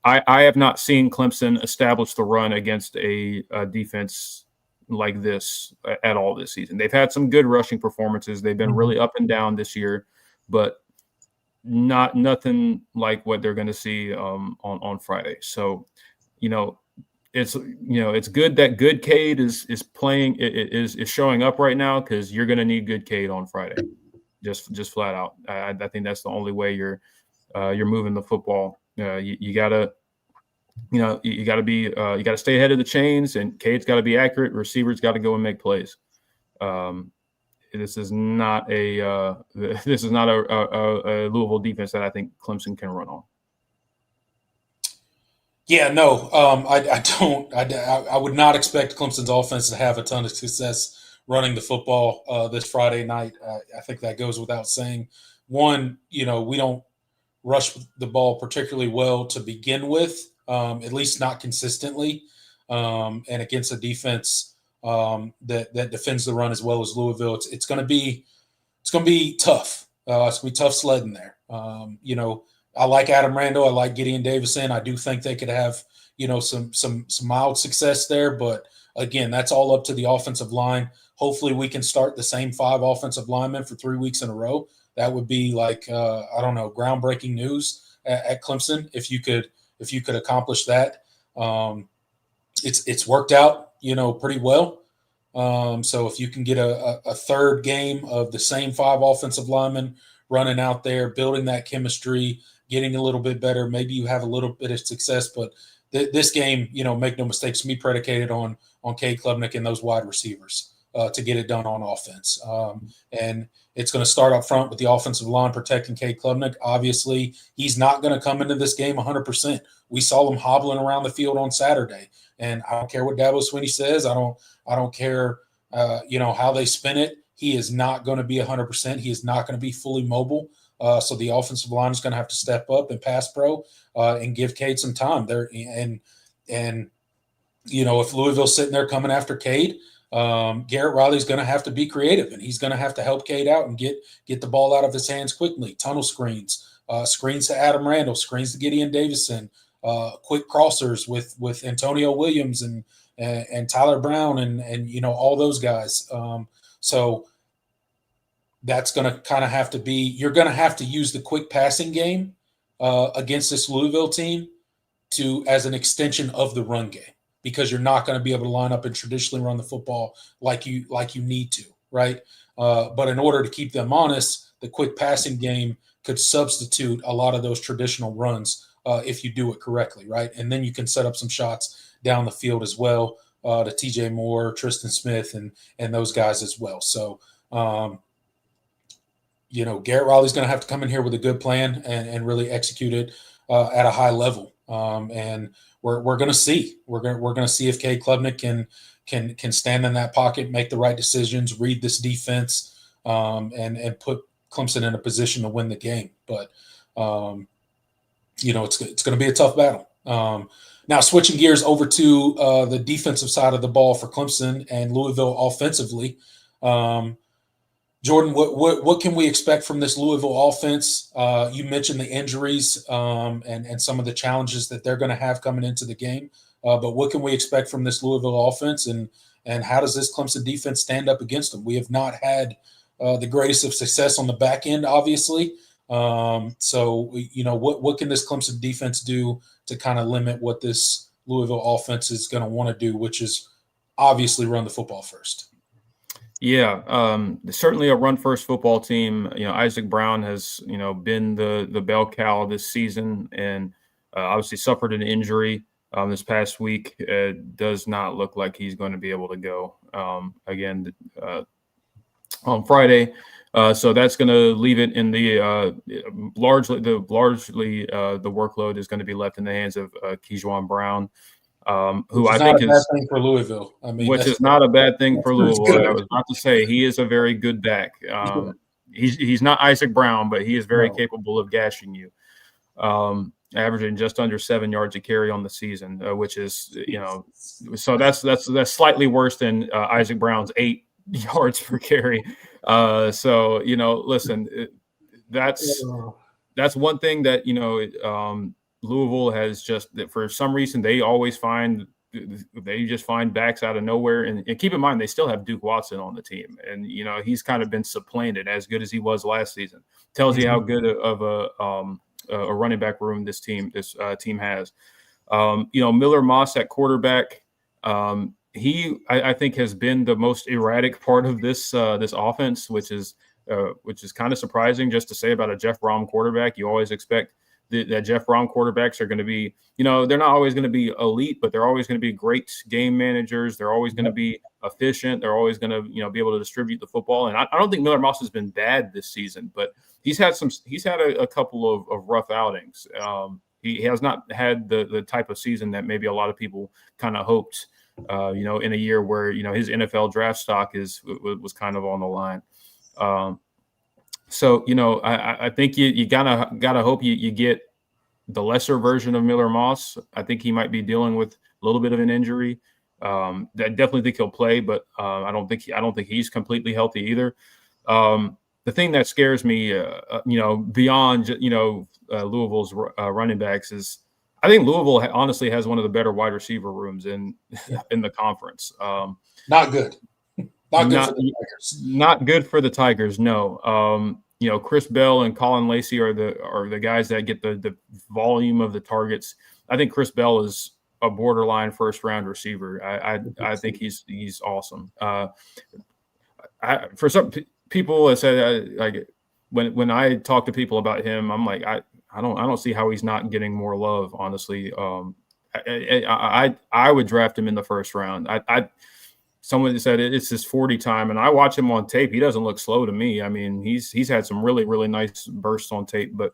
I have not seen Clemson establish the run against a defense like this at all this season. They've had some good rushing performances. They've been really up and down this year, but nothing like what they're going to see on Friday. So, it's good that good Cade is playing, is showing up right now, because you're going to need good Cade on Friday. Just flat out. I think that's the only way you're moving the football. You gotta stay ahead of the chains, and Cade's got to be accurate. Receivers got to go and make plays. This is not a Louisville defense that I think Clemson can run on. Yeah, no, I don't. I would not expect Clemson's offense to have a ton of success running the football this Friday night. I think that goes without saying. One, we don't rush the ball particularly well to begin with, at least not consistently, and against a defense that defends the run as well as Louisville. It's going to be tough. It's going to be tough sledding there. I like Adam Randall. I like Gideon Davison. I do think they could have, some mild success there. But again, that's all up to the offensive line. Hopefully we can start the same 5 offensive linemen for 3 weeks in a row. That would be like, groundbreaking news at Clemson if you could accomplish that. It's worked out, pretty well. So if you can get a third game of the same 5 offensive linemen running out there, building that chemistry, getting a little bit better, maybe you have a little bit of success. But this game, make no mistakes, me predicated on Cade Klubnik and those wide receivers to get it done on offense. And it's going to start up front with the offensive line protecting Cade Klubnik. Obviously, he's not going to come into this game 100%. We saw him hobbling around the field on Saturday, and I don't care what Dabo Swinney says. I don't care, how they spin it. He is not going to be 100%. He is not going to be fully mobile. So the offensive line is going to have to step up and pass pro and give Cade some time there. And if Louisville's sitting there coming after Cade, Garrett Riley's going to have to be creative, and he's going to have to help Cade out and get the ball out of his hands quickly. Tunnel screens, screens to Adam Randall, screens to Gideon Davison, quick crossers with Antonio Williams and Tyler Brown and all those guys. So that's going to kind of have to be – you're going to have to use the quick passing game against this Louisville team as an extension of the run game, because you're not going to be able to line up and traditionally run the football like you need to, right? But in order to keep them honest, the quick passing game could substitute a lot of those traditional runs if you do it correctly, right? And then you can set up some shots down the field as well to TJ Moore, Tristan Smith, and those guys as well. So, Garrett Riley's going to have to come in here with a good plan and really execute it at a high level. And we're going to see. We're going to see if Cade Klubnik can stand in that pocket, make the right decisions, read this defense, and put Clemson in a position to win the game. But it's going to be a tough battle. Now, switching gears over to the defensive side of the ball for Clemson and Louisville offensively. Jordan, what can we expect from this Louisville offense? You mentioned the injuries and some of the challenges that they're going to have coming into the game. But what can we expect from this Louisville offense, and how does this Clemson defense stand up against them? We have not had the greatest of success on the back end, obviously. So, what can this Clemson defense do to kind of limit what this Louisville offense is going to want to do, which is obviously run the football first? Yeah, certainly a run-first football team. Isaac Brown has, been the bell cow this season, and obviously suffered an injury this past week. It does not look like he's going to be able to go again on Friday. So that's going to leave it in the largely the workload is going to be left in the hands of Kejuan Brown. Who I think is not a bad thing for Louisville. Which is not a bad thing for Louisville. I was about to say he is a very good back. He's not Isaac Brown, but he is very capable of gashing you. Averaging just under 7 yards a carry on the season, which is so that's slightly worse than Isaac Brown's 8 yards per carry. So listen, that's one thing that Louisville has just, for some reason, they just find backs out of nowhere. And keep in mind, they still have Duke Watson on the team. And, he's kind of been supplanted as good as he was last season. Tells you how good of a running back room this team has. Miller Moss at quarterback. I think has been the most erratic part of this offense, which is kind of surprising just to say about a Jeff Brom quarterback. You always expect that Jeff Brom quarterbacks are going to be, they're not always going to be elite, but they're always going to be great game managers. They're always going to be efficient. They're always going to, be able to distribute the football. And I don't think Miller Moss has been bad this season, but he's had a couple of rough outings. He has not had the type of season that maybe a lot of people kind of hoped, in a year where, his NFL draft stock was kind of on the line. So, I think you gotta hope you get the lesser version of Miller Moss. I think he might be dealing with a little bit of an injury. I definitely think he'll play, but I don't think he's completely healthy either. The thing that scares me, beyond Louisville's running backs is I think Louisville honestly has one of the better wide receiver rooms in the conference. Not good. Not good for the Tigers. Not good for the Tigers. No. Chris Bell and Colin Lacey are the guys that get the volume of the targets. I think Chris Bell is a borderline first round receiver. I think he's awesome. For some people that said like when I talk to people about him, I'm like I don't see how he's not getting more love. Honestly, I would draft him in the first round. Someone said it's his 40 time, and I watch him on tape. He doesn't look slow to me. I mean, he's had some really, really nice bursts on tape. But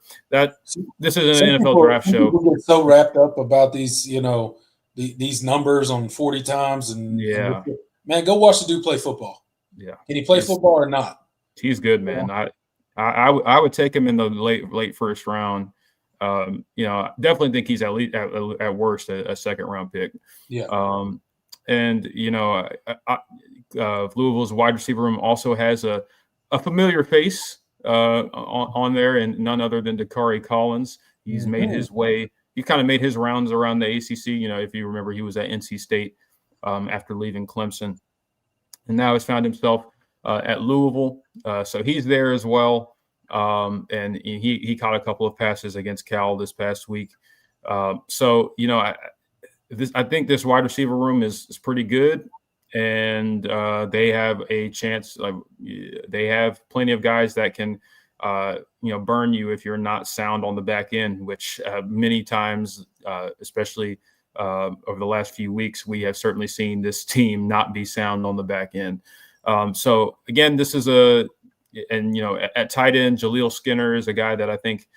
this is an NFL draft show. People get so wrapped up about these, these numbers on 40 times, and man, go watch the dude play football. Yeah, can he play football or not? He's good, man. I would take him in the late first round. Definitely think he's at worst a second round pick. Yeah. And Louisville's wide receiver room also has a familiar face on there, and none other than Dakari Collins. He's made his way. He kind of made his rounds around the ACC. If you remember, he was at NC State after leaving Clemson, and now has found himself at Louisville. So he's there as well, and he caught a couple of passes against Cal this past week. I think this wide receiver room is pretty good, and they have a chance. They have plenty of guys that can, burn you if you're not sound on the back end, which many times, especially over the last few weeks, we have certainly seen this team not be sound on the back end. So again, this is at tight end, Jaleel Skinner is a guy that I think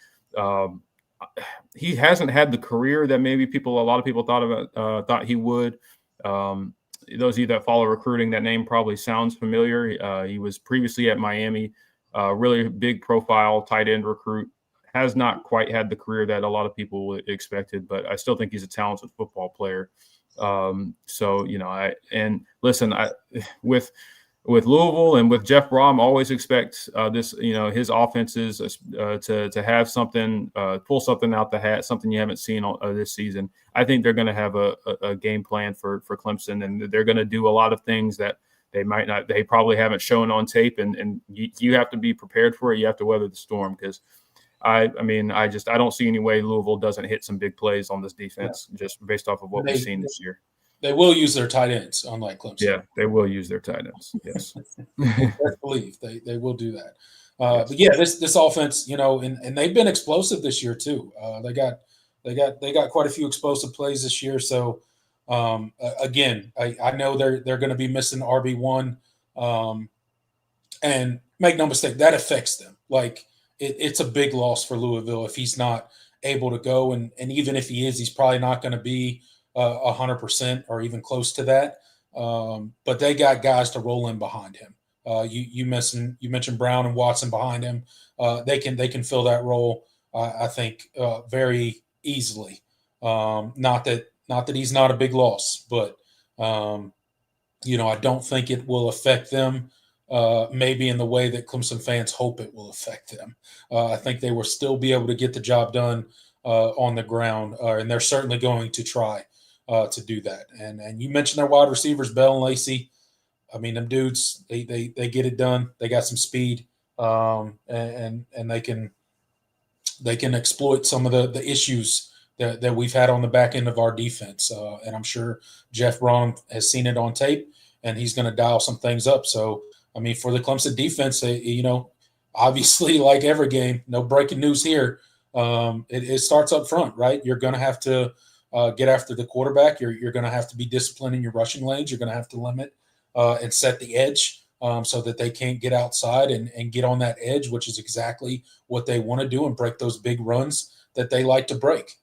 he hasn't had the career that maybe a lot of people thought he would. Those of you that follow recruiting, that name probably sounds familiar. He was previously at Miami, really big profile tight end recruit. Has not quite had the career that a lot of people expected, but I still think he's a talented football player. With Louisville and with Jeff Brom, always expect his offenses to have something, pull something out the hat, something you haven't seen this season. I think they're going to have a game plan for Clemson, and they're going to do a lot of things that they probably haven't shown on tape, and you have to be prepared for it. You have to weather the storm because I mean, I don't see any way Louisville doesn't hit some big plays on this defense just based off of what we've seen this year. They will use their tight ends, unlike Clemson. Yeah, they will use their tight ends. Yes. Best believe they will do that. Yes. But yeah, this offense, and they've been explosive this year too. They got quite a few explosive plays this year. So again, I know they're going to be missing RB1, and make no mistake, that affects them. Like it's a big loss for Louisville if he's not able to go, and even if he is, he's probably not going to be 100% or even close to that. But they got guys to roll in behind him. You mentioned Brown and Watson behind him. They can fill that role. I think very easily. Not that he's not a big loss, but I don't think it will affect them. Maybe in the way that Clemson fans hope it will affect them. I think they will still be able to get the job done on the ground, and they're certainly going to try to do that. And you mentioned their wide receivers, Bell and Lacey. I mean, them dudes, they get it done. They got some speed, and they can exploit some of the issues that we've had on the back end of our defense. And I'm sure Jeff Braun has seen it on tape, and he's going to dial some things up. So, I mean, for the Clemson defense, obviously, like every game, no breaking news here. It starts up front, right? You're going to have to get after the quarterback. You're going to have to be disciplined in your rushing lanes. You're going to have to limit and set the edge so that they can't get outside and get on that edge, which is exactly what they want to do and break those big runs that they like to break.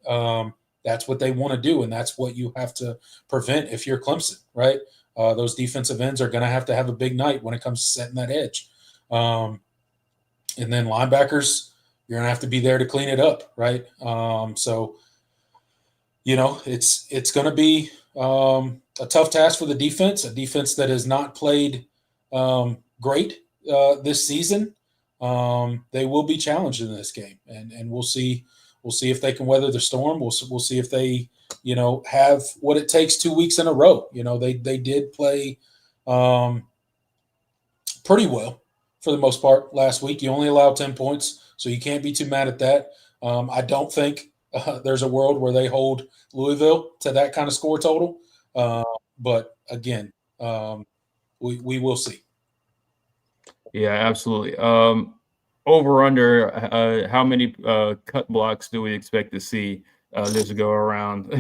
That's what they want to do, and that's what you have to prevent if you're Clemson, right? Those defensive ends are going to have a big night when it comes to setting that edge. And then linebackers, you're going to have to be there to clean it up, right? So, it's going to be a tough task for the defense, a defense that has not played great this season. They will be challenged in this game, and we'll see if they can weather the storm. We'll see if they have what it takes 2 weeks in a row. They did play pretty well for the most part last week. You only allowed 10 points, so you can't be too mad at that. I don't think there's a world where they hold Louisville to that kind of score total. But again, we will see. Yeah, absolutely. Over under, how many cut blocks do we expect to see this go around?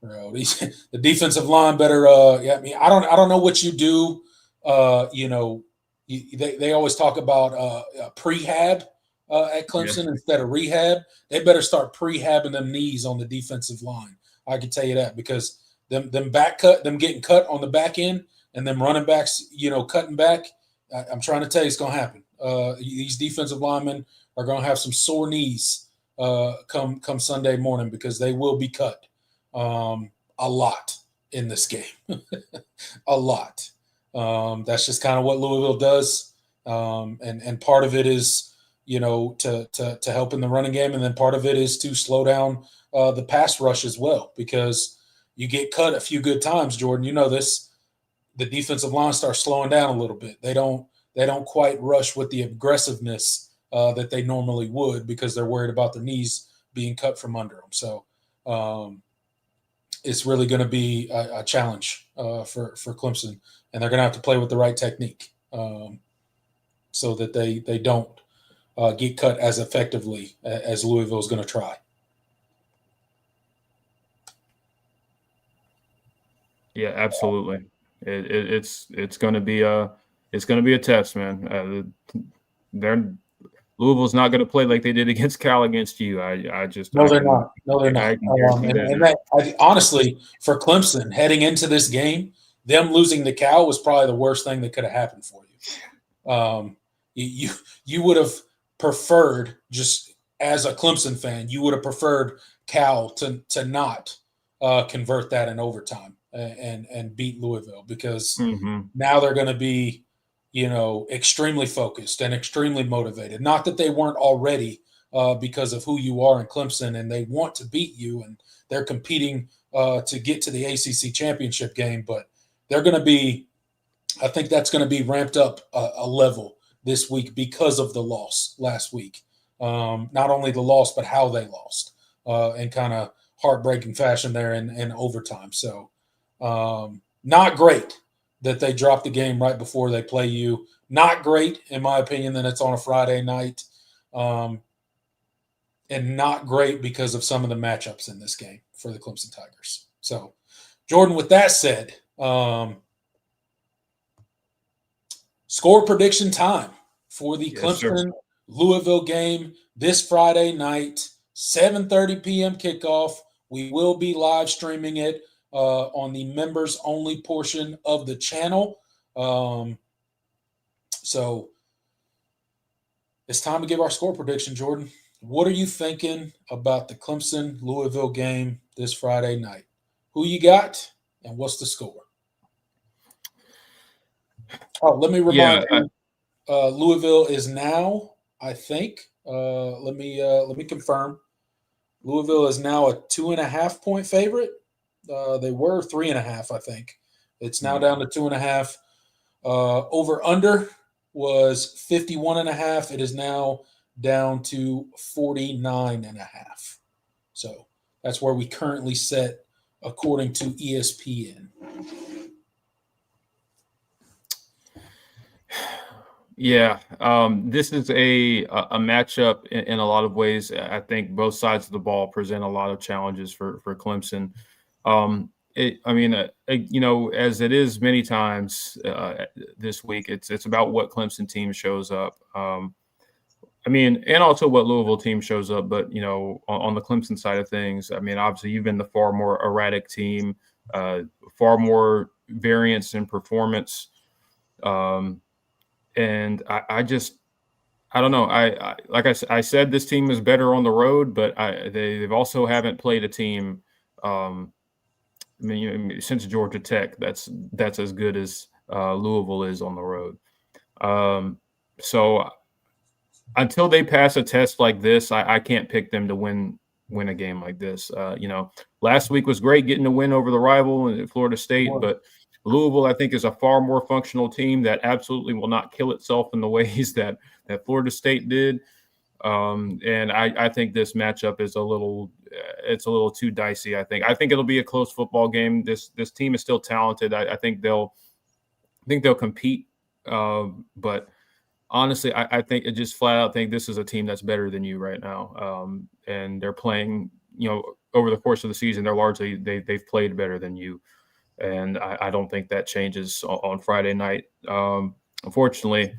The defensive line better. I mean, I don't know what you do. They always talk about prehab at Clemson instead of rehab. They better start prehabbing them knees on the defensive line. I can tell you that, because them getting cut on the back end, and them running backs, cutting back. I'm trying to tell you, it's going to happen. These defensive linemen are going to have some sore knees come Sunday morning, because they will be cut a lot in this game. A lot. That's just kind of what Louisville does. And part of it is, to help in the running game. And then part of it is to slow down the pass rush as well, because you get cut a few good times, Jordan. You know this. The defensive line starts slowing down a little bit. They don't quite rush with the aggressiveness that they normally would, because they're worried about their knees being cut from under them. So it's really going to be a challenge for Clemson, and they're going to have to play with the right technique so that they don't get cut as effectively as Louisville is going to try. Yeah, absolutely. It's going to be a test, man. Louisville's not going to play like they did against Cal against you. No, they're not. Honestly, for Clemson heading into this game, them losing to Cal was probably the worst thing that could have happened for you. You would have preferred, just as a Clemson fan, you would have preferred Cal to not convert that in overtime and beat Louisville, because now they're going to be, extremely focused and extremely motivated. Not that they weren't already, because of who you are in Clemson, and they want to beat you, and they're competing to get to the ACC championship game. But they're going to be, I think that's going to be ramped up a level this week because of the loss last week. not only the loss, but how they lost in kind of heartbreaking fashion there in overtime. So not great that they dropped the game right before they play you. Not great, in my opinion, that it's on a Friday night. And not great because of some of the matchups in this game for the Clemson Tigers. So, Jordan, with that said, score prediction time for the Clemson-Louisville game this Friday night, 7:30 p.m. kickoff. We will be live streaming it on the members-only portion of the channel. So it's time to give our score prediction, Jordan. What are you thinking about the Clemson-Louisville game this Friday night? Who you got, and what's the score? Oh, let me remind you, Louisville is now, I think, let me confirm. Louisville is now a 2.5-point favorite. They were 3.5, I think. It's now down to 2.5. Over under was 51.5. It is now down to 49.5. So that's where we currently sit according to ESPN. Yeah, this is a matchup in a lot of ways. I think both sides of the ball present a lot of challenges for Clemson. As it is many times this week, it's about what Clemson team shows up. And also what Louisville team shows up. But, on the Clemson side of things, obviously you've been the far more erratic team, far more variance in performance. And I don't know. I said, this team is better on the road, but they've also haven't played a team. Since Georgia Tech, that's as good as Louisville is on the road. So until they pass a test like this, I can't pick them to win a game like this. Last week was great getting a win over the rival in Florida State, but Louisville, I think, is a far more functional team that absolutely will not kill itself in the ways that Florida State did. And I think this matchup is a little too dicey. I think it'll be a close football game. This team is still talented. I think they'll compete. But honestly, I think it just flat out think this is a team that's better than you right now. And they're playing, over the course of the season, they've played better than you. And I don't think that changes on Friday night. Unfortunately,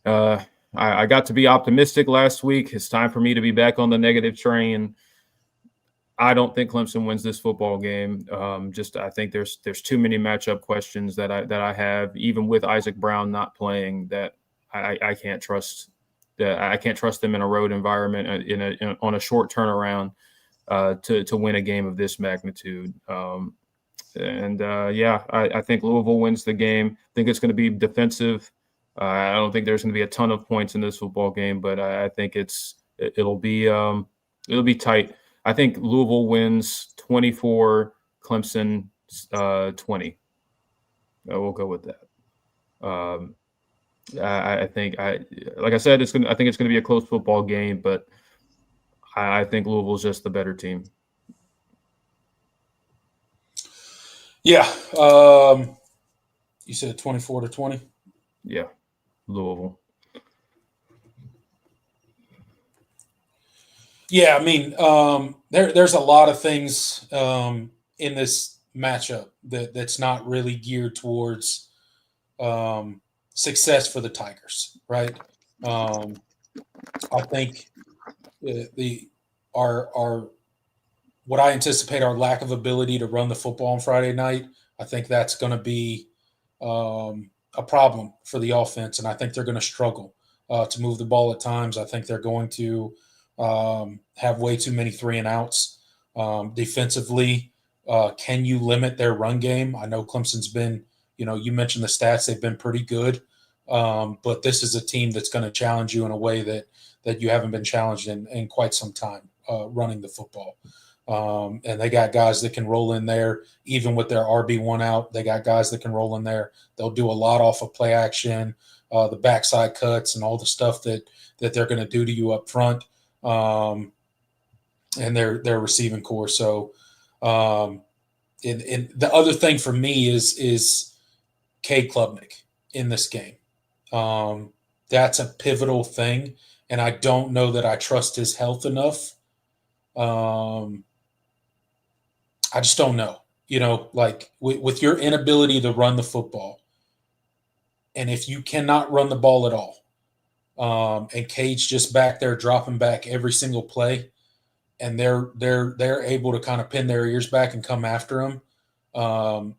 I got to be optimistic last week. It's time for me to be back on the negative train. I don't think Clemson wins this football game. I think there's too many matchup questions that I have, even with Isaac Brown not playing, that I can't trust. That I can't trust them in a road environment on a short turnaround to win a game of this magnitude. I think Louisville wins the game. I think it's going to be defensive. I don't think there's going to be a ton of points in this football game, but I think it'll be tight. I think Louisville wins 24, Clemson 20. We'll go with that. I think it's going to be a close football game, but I think Louisville's just the better team. Yeah. You said 24-20? Yeah, Louisville. Yeah, there's a lot of things in this matchup that's not really geared towards success for the Tigers, right? I think what I anticipate our lack of ability to run the football on Friday night, I think that's going to be a problem for the offense, and I think they're going to struggle to move the ball at times. I think they're going to have way too many 3-and-outs. Defensively, can you limit their run game? I know Clemson's been, you mentioned the stats, they've been pretty good, but this is a team that's going to challenge you in a way that you haven't been challenged in quite some time running the football. And they got guys that can roll in there, even with their RB1 out. They got guys that can roll in there. They'll do a lot off of play action, the backside cuts, and all the stuff that they're going to do to you up front. and their receiving core. So, and the other thing for me is Cade Klubnik in this game. That's a pivotal thing, and I don't know that I trust his health enough. I just don't know. Like with your inability to run the football, and if you cannot run the ball at all, and Cade's just back there dropping back every single play, and they're able to kind of pin their ears back and come after him. I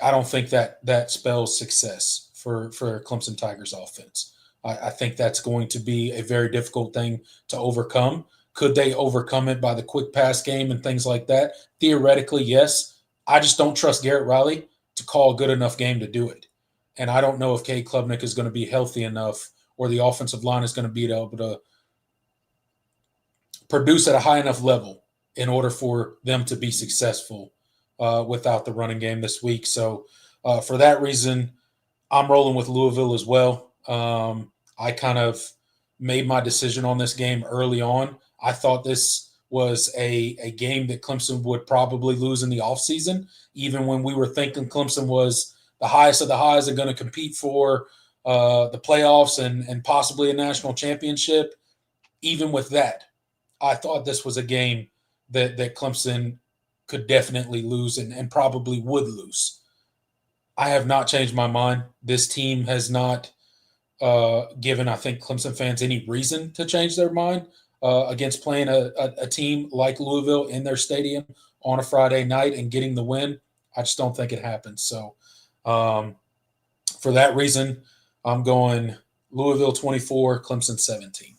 don't think that spells success for Clemson Tigers offense. I think that's going to be a very difficult thing to overcome. Could they overcome it by the quick pass game and things like that? Theoretically, yes. I just don't trust Garrett Riley to call a good enough game to do it. And I don't know if Cade Klubnik is going to be healthy enough, or the offensive line is going to be able to produce at a high enough level in order for them to be successful without the running game this week. So for that reason, I'm rolling with Louisville as well. I kind of made my decision on this game early on. I thought this was a game that Clemson would probably lose in the offseason, even when we were thinking Clemson was the highest of the highs and going to compete for the playoffs and possibly a national championship. Even with that, I thought this was a game that Clemson could definitely lose and probably would lose. I have not changed my mind. This team has not given, I think, Clemson fans any reason to change their mind against playing a team like Louisville in their stadium on a Friday night and getting the win. I just don't think it happens. So for that reason, I'm going Louisville 24, Clemson 17.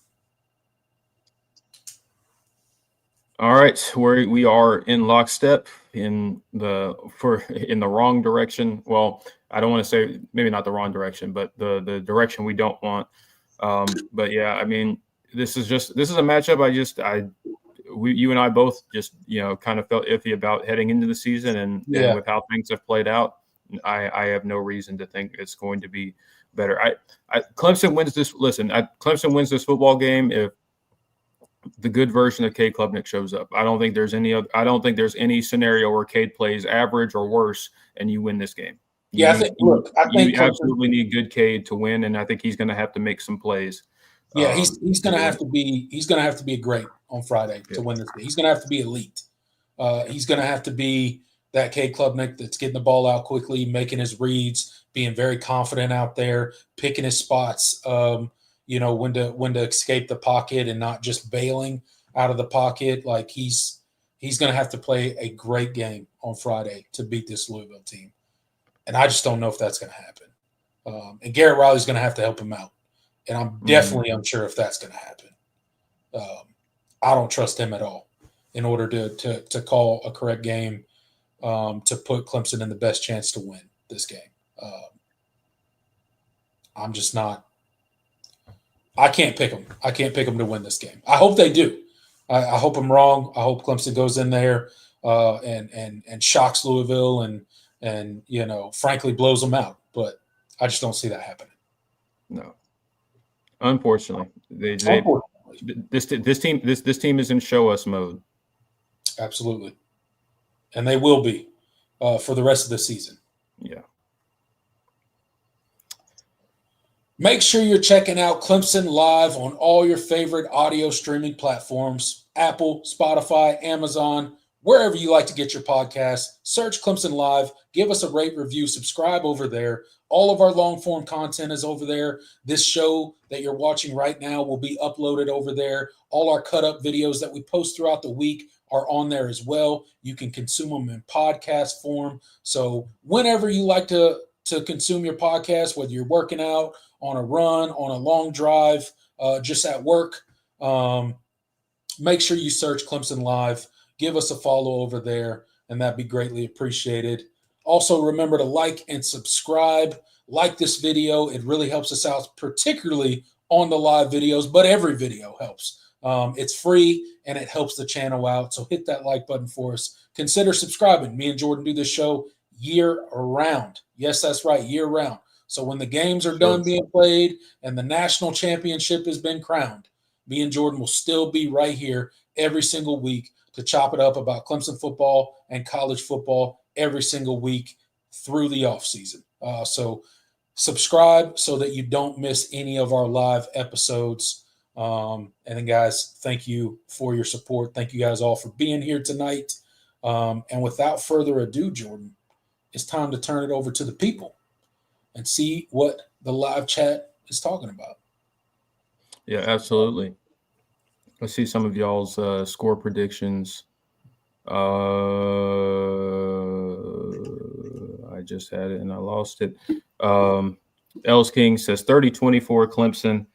All right, we are in lockstep in the wrong direction. Well, I don't want to say maybe not the wrong direction, but the direction we don't want. But yeah, I mean, this is a matchup. You and I both just kind of felt iffy about heading into the season, and with how things have played out, I have no reason to think it's going to be better. Clemson wins this. Listen, Clemson wins this football game if the good version of Cade Klubnik shows up. I don't think there's any scenario where Cade plays average or worse and you win this game. You absolutely need good Cade to win, and I think he's going to have to make some plays. Yeah, he's going to have to be great on Friday to win this game. He's going to have to be elite. He's going to have to be that Cade Klubnik that's getting the ball out quickly, making his reads, being very confident out there, picking his spots. When to escape the pocket and not just bailing out of the pocket. Like he's going to have to play a great game on Friday to beat this Louisville team. And I just don't know if that's going to happen. And Garrett Riley's going to have to help him out. And I'm definitely unsure if that's going to happen. I don't trust him at all in order to call a correct game to put Clemson in the best chance to win this game. I'm just not. I can't pick them. I can't pick them to win this game. I hope they do. I hope I'm wrong. I hope Clemson goes in there and shocks Louisville and frankly blows them out. But I just don't see that happening. No, unfortunately, this team is in show us mode. Absolutely, and they will be for the rest of the season. Yeah. Make sure you're checking out Clemson Live on all your favorite audio streaming platforms, Apple, Spotify, Amazon, wherever you like to get your podcasts. Search Clemson Live, give us a rate, review, subscribe over there. All of our long-form content is over there. This show that you're watching right now will be uploaded over there. All our cut-up videos that we post throughout the week are on there as well. You can consume them in podcast form. So whenever you like to consume your podcast, whether you're working out, on a run, on a long drive, just at work, make sure you search Clemson Live. Give us a follow over there, and that'd be greatly appreciated. Also, remember to like and subscribe. Like this video. It really helps us out, particularly on the live videos, but every video helps. It's free, and it helps the channel out, so hit that like button for us. Consider subscribing. Me and Jordan do this show year-round. Yes, that's right, year-round. So when the games are done being played and the national championship has been crowned, me and Jordan will still be right here every single week to chop it up about Clemson football and college football every single week through the offseason. So subscribe so that you don't miss any of our live episodes. And then, guys, thank you for your support. Thank you guys all for being here tonight. And without further ado, Jordan, it's time to turn it over to the people and see what the live chat is talking about. Yeah, absolutely. Let's see some of y'all's score predictions. I just had it and I lost it. Els King says 30-24 Clemson.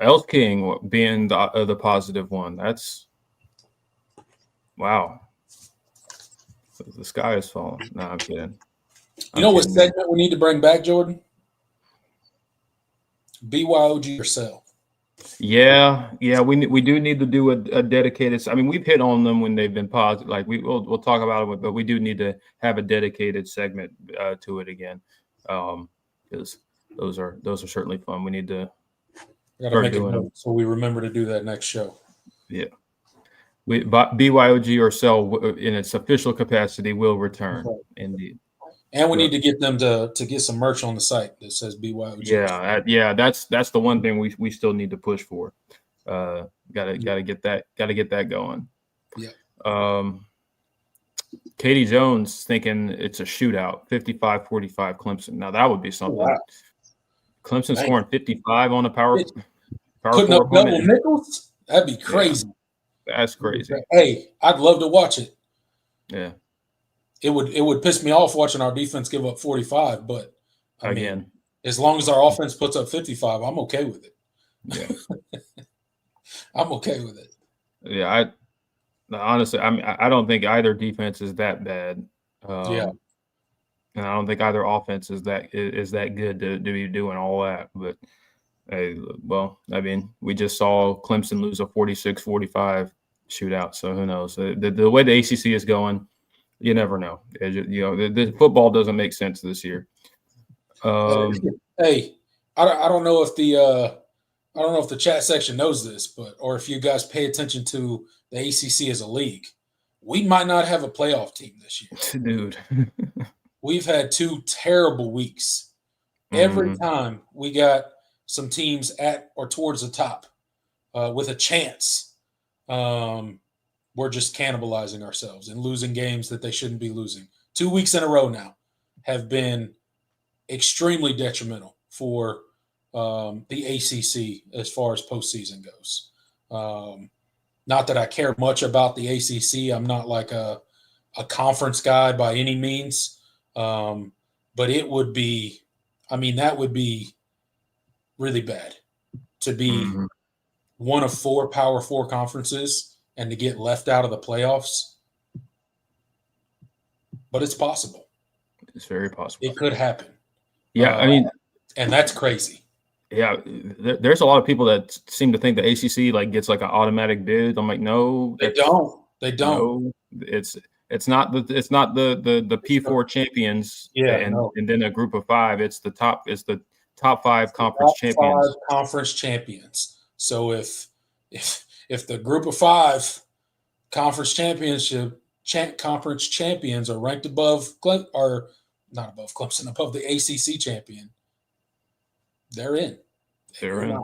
Els King being the positive one. That's wow. The sky is falling. No, I'm kidding. You know what segment we need to bring back, Jordan? BYOG yourself. Yeah, we do need to do a dedicated. I mean, we've hit on them when they've been positive. Like we'll talk about it, but we do need to have a dedicated segment to it again, because those are certainly fun. We need to make a note so we remember to do that next show. Yeah, BYOG or Cell in its official capacity will return indeed. And we need to get them to get some merch on the site that says BYOG. Yeah, that's the one thing we still need to push for. Gotta get that going. Yeah. Katie Jones thinking it's a shootout, 55-45 Clemson. Now that would be something. Wow. Clemson scoring 55 on a power putting up double nickels. That'd be crazy. Yeah, that's crazy. Hey, I'd love to watch it. Yeah. It would piss me off watching our defense give up 45, but I mean, as long as our offense puts up 55, I'm okay with it. Yeah. I'm okay with it. Yeah, honestly, I don't think either defense is that bad. Yeah. And I don't think either offense is that good to be doing all that. But hey, well, I mean, we just saw Clemson lose a 46-45 shootout, so who knows? The way the ACC is going, you never know. The football doesn't make sense this year. Hey, I don't know if the chat section knows this, or if you guys pay attention to the ACC as a league, we might not have a playoff team this year, dude. We've had 2 terrible weeks. Every time we got some teams at or towards the top with a chance, we're just cannibalizing ourselves and losing games that they shouldn't be losing. 2 weeks in a row now have been extremely detrimental for the ACC as far as postseason goes. Not that I care much about the ACC. I'm not like a conference guy by any means. But it would be, that would be really bad to be one of 4 Power 4 conferences and to get left out of the playoffs. But it's possible. It's very possible. It could happen. Yeah, and that's crazy. Yeah, there's a lot of people that seem to think the ACC gets an automatic bid. I'm like, no, they don't. No, it's not the P4 champions. And then a group of 5. It's the top 5 conference champions. 5 conference champions. So if the group of 5 conference champions are ranked above or not above Clemson, above the ACC champion, they're in. They're in.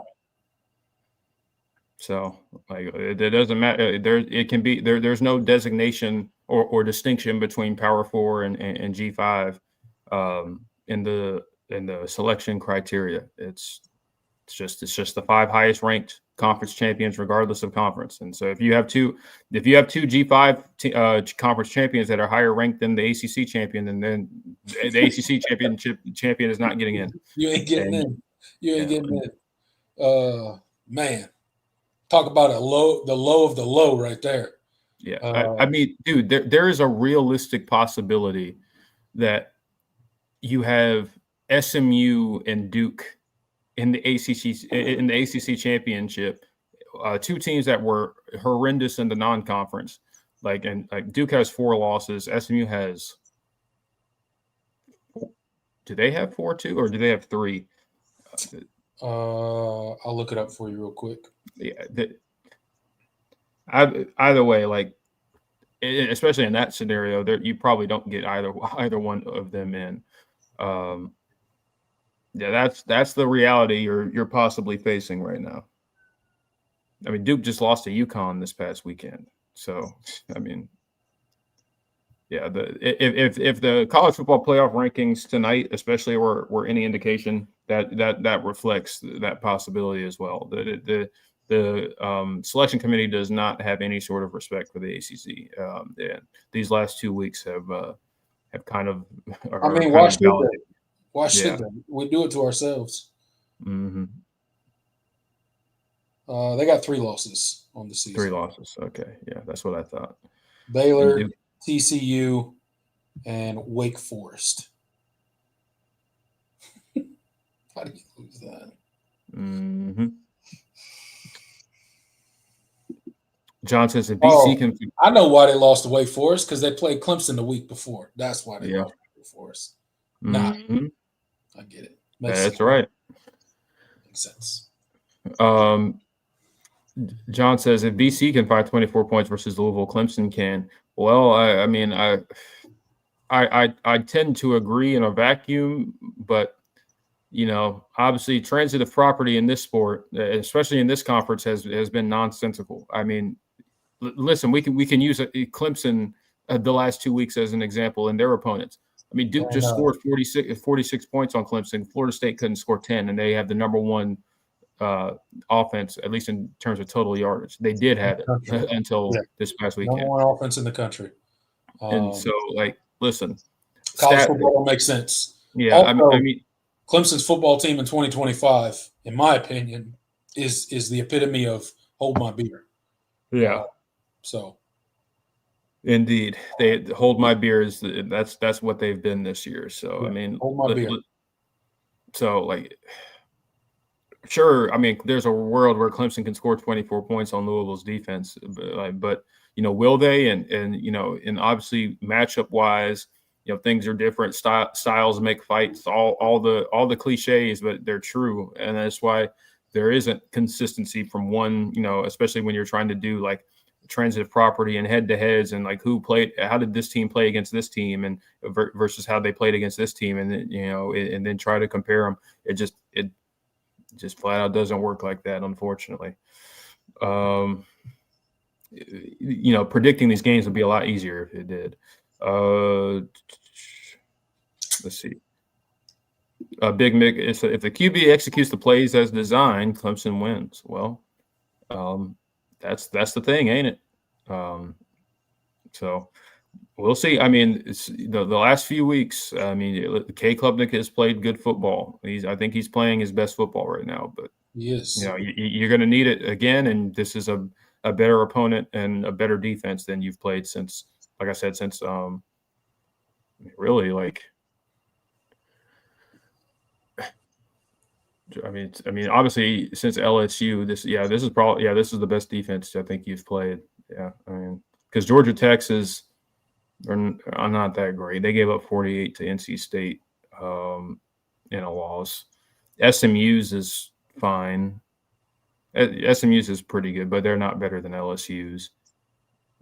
So it doesn't matter. It can be there. There's no designation or distinction between Power 4 and G5 in the selection criteria. It's just the 5 highest ranked conference champions, regardless of conference. And so if you have two G5 conference champions that are higher ranked than the ACC champion, and then the ACC champion is not getting in. You ain't getting in. You ain't getting in. Man, talk about the low of the low right there. Yeah, I mean, dude, there is a realistic possibility that you have SMU and Duke in the ACC championship, 2 teams that were horrendous in the non-conference. Duke has 4 losses. SMU has. Do they have 4 too, or do they have 3? I'll look it up for you real quick. Yeah, either way, like especially in that scenario, you probably don't get either one of them in. Yeah, that's the reality you're possibly facing right now. I mean, Duke just lost to UConn this past weekend, so I mean, yeah, if the college football playoff rankings tonight, especially, were any indication, that reflects that possibility as well. The selection committee does not have any sort of respect for the ACC. And these last 2 weeks have kind of I mean, kind why of should they? validated. Why should Yeah. they? We do it to ourselves. Mm-hmm. They got 3 losses on the season. 3 losses. Okay, yeah, that's what I thought. Baylor, TCU, and Wake Forest. How do you lose that? Mm-hmm. John says if BC can. I know why they lost to Wake Forest, because they played Clemson the week before. That's why they lost to Wake Forest. Mm-hmm. I get it. That's sense. Right. Makes sense. John says if BC can find 24 points versus Louisville, Clemson can. Well, I mean, I tend to agree in a vacuum, but obviously transitive property in this sport, especially in this conference, has been nonsensical. I mean, listen, we can use Clemson the last 2 weeks as an example, and their opponents. I mean, Duke just scored 46 points on Clemson. Florida State couldn't score 10, and they have the number one offense, at least in terms of total yardage. They did have it until this past weekend. Number one offense in the country. And so, listen. College football makes sense. Yeah, also, I mean, Clemson's football team in 2025, in my opinion, is the epitome of hold my beer. Yeah. So. Indeed, they hold my beer that's what they've been this year. So yeah, I mean, hold my beer. So sure, I mean, there's a world where Clemson can score 24 points on Louisville's defense, but will they? And obviously matchup wise, things are different. Styles make fights. All the cliches, but they're true, and that's why there isn't consistency from one. Especially when you're trying to do transitive property and head-to-heads and how did this team play against this team and versus how they played against this team, and then and then try to compare them. It just flat out doesn't work like that, unfortunately. Predicting these games would be a lot easier if it did. Let's see. Big Mick, if the QB executes the plays as designed, Clemson wins. Well, that's the thing, ain't it? So we'll see. I mean, it's the last few weeks. I mean, K. Klubnik has played good football. I think he's playing his best football right now. But he is. You're going to need it again, and this is a better opponent and a better defense than you've played since, like I said, since really I mean, obviously since LSU, this is the best defense I think you've played. Yeah, I mean, because Georgia Tech are not that great. They gave up 48 to NC State in a loss. SMU's is fine. SMU's is pretty good, but they're not better than LSU's.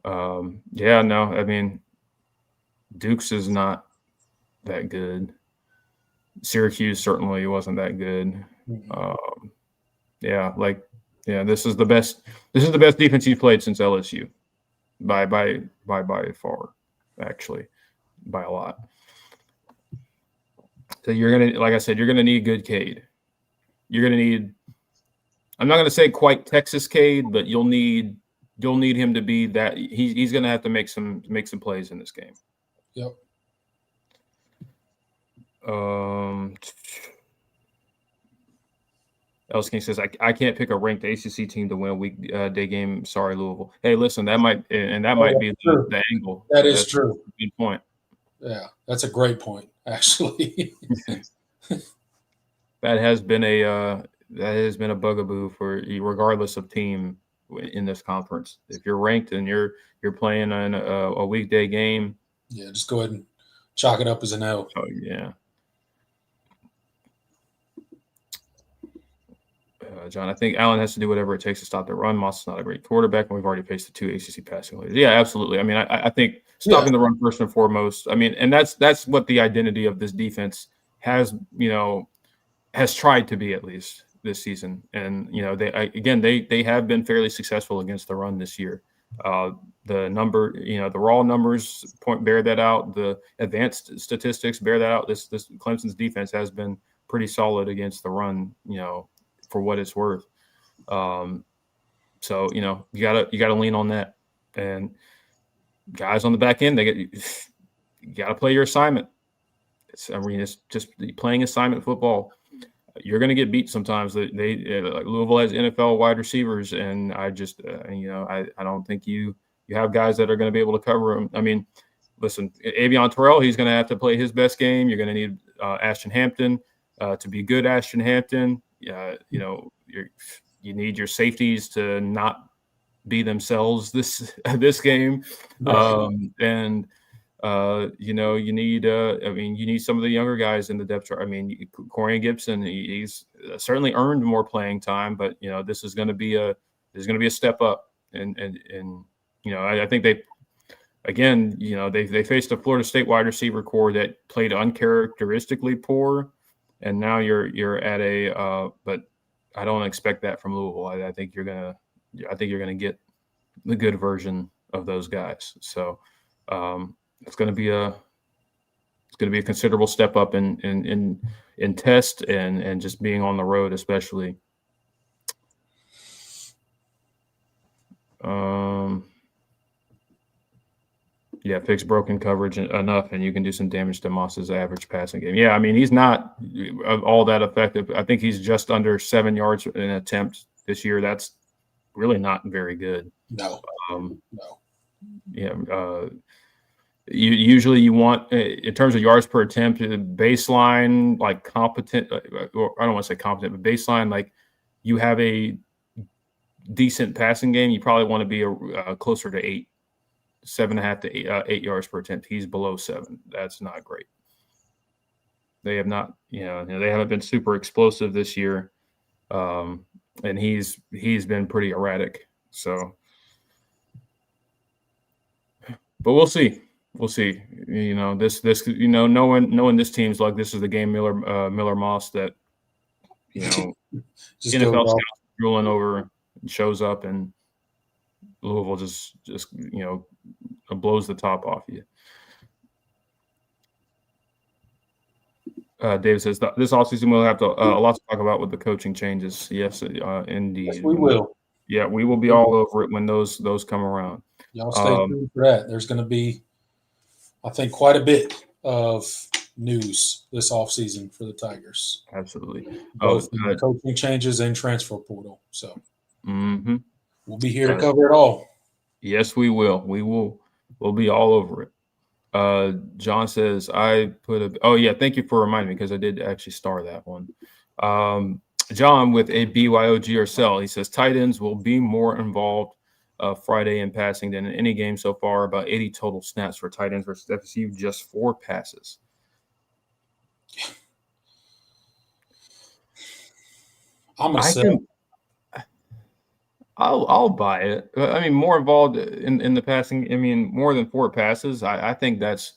I mean, Duke's is not that good. Syracuse certainly wasn't that good. This is the best defense you've played since LSU by far, actually, by a lot. So you're gonna, like I said, you're gonna need good Cade. You're gonna need, I'm not gonna say quite Texas Cade, but you'll need him to be that. He's gonna have to make some plays in this game. Yep. Elsking says, I can't pick a ranked ACC team to win a weekday game. Sorry, Louisville. Hey, listen, that might be the angle. That's true. Good point. Yeah, that's a great point, actually. That has been a bugaboo for regardless of team in this conference. If you're ranked and you're playing in a weekday game, yeah, just go ahead and chalk it up as an L. Oh yeah. John, I think Allen has to do whatever it takes to stop the run. Moss is not a great quarterback, and we've already faced the 2 ACC passing leaders. Yeah, absolutely. I mean, I think stopping the run first and foremost. I mean, and that's what the identity of this defense has tried to be, at least this season. And they have been fairly successful against the run this year. The raw numbers bear that out. The advanced statistics bear that out. This Clemson's defense has been pretty solid against the run, for what it's worth. So you gotta lean on that. And guys on the back end, you gotta play your assignment. It's just playing assignment football. You're going to get beat sometimes. Louisville has NFL wide receivers, and I don't think you have guys that are going to be able to cover them. I mean, listen, Avion Terrell, he's going to have to play his best game. You're going to need Ashton Hampton to be good. Ashton Hampton, you need your safeties to not be themselves this game, and. You need some of the younger guys in the depth chart. I mean, Corian Gibson, he's certainly earned more playing time, but this is going to be a step up. And I think they faced a Florida State wide receiver core that played uncharacteristically poor, and now you're at but I don't expect that from Louisville. I think you're gonna get the good version of those guys. So. It's going to be a considerable step up in test and just being on the road, especially. Fix broken coverage enough, and you can do some damage to Moss's average passing game. Yeah, I mean, he's not all that effective. I think he's just under 7 yards in an attempt this year. That's really not very good. No. Yeah. You want, in terms of yards per attempt, baseline, like competent, or I don't want to say competent, but baseline, like you have a decent passing game, you probably want to be closer to 7.5 to 8 yards per attempt. He's below 7. That's not great. They have not, they haven't been super explosive this year. And he's been pretty erratic. So, but we'll see. We'll see. Knowing this team's like, this is the game Miller Moss that NFL scouts drooling over, shows up, and Louisville just blows the top off you. David says this offseason we'll have to a lot to talk about with the coaching changes. Yes, indeed. Yes, we will. Yeah, we will be all over it when those come around. Y'all stay tuned for that. There's going to be, I think, quite a bit of news this offseason for the Tigers. Absolutely. Both coaching changes and transfer portal. So we'll be here to cover it all. Yes, we will. We'll be all over it. John says, thank you for reminding me, because I did actually star that one. John with a BYOG or sell, he says tight ends will be more involved Friday in passing than in any game so far. About 80 total snaps for tight ends versus FSU, just 4 passes. I'm gonna say I'll buy it. I mean, more involved in the passing. I mean, more than 4 passes. I think that's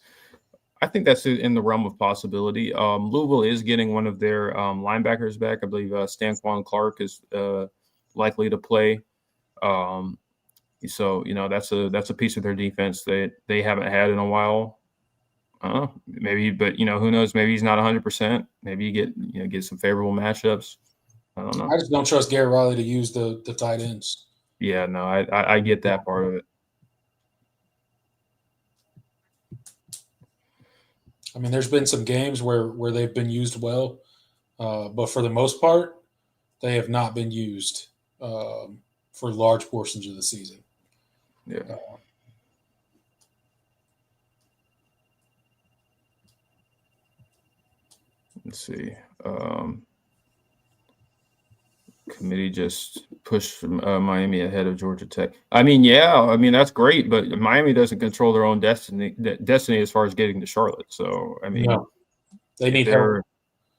in the realm of possibility. Louisville is getting one of their linebackers back. I believe Stanquan Clark is likely to play. So that's a piece of their defense that they haven't had in a while. Maybe, but who knows? Maybe he's not 100%. Maybe you get some favorable matchups. I don't know. I just don't trust Garrett Riley to use the tight ends. Yeah, no, I get that part of it. I mean, there's been some games where they've been used well, but for the most part, they have not been used for large portions of the season. Yeah. Let's see. Committee just pushed Miami ahead of Georgia Tech. I mean, that's great, but Miami doesn't control their own destiny as far as getting to Charlotte. So, I mean, no, they need help.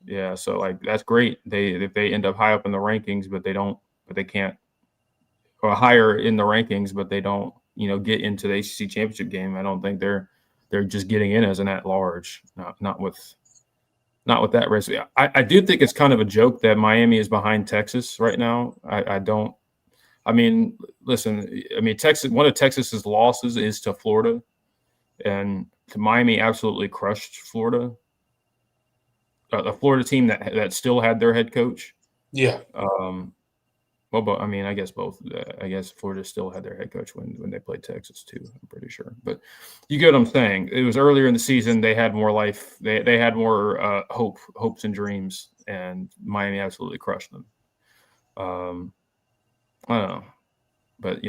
Yeah, so like that's great. If they end up high up in the rankings, but they can't, or higher in the rankings, but they don't, get into the ACC championship game. I don't think they're just getting in as an at-large. Not with that risk. I do think it's kind of a joke that Miami is behind Texas right now. I don't. I mean, listen. I mean, Texas. One of Texas's losses is to Florida, and Miami absolutely crushed Florida. A Florida team that still had their head coach. Yeah. Well, but I mean, I guess both. I guess Florida still had their head coach when they played Texas too. I'm pretty sure. But you get what I'm saying. It was earlier in the season. They had more life. They had more hopes and dreams, and Miami absolutely crushed them. I don't know, but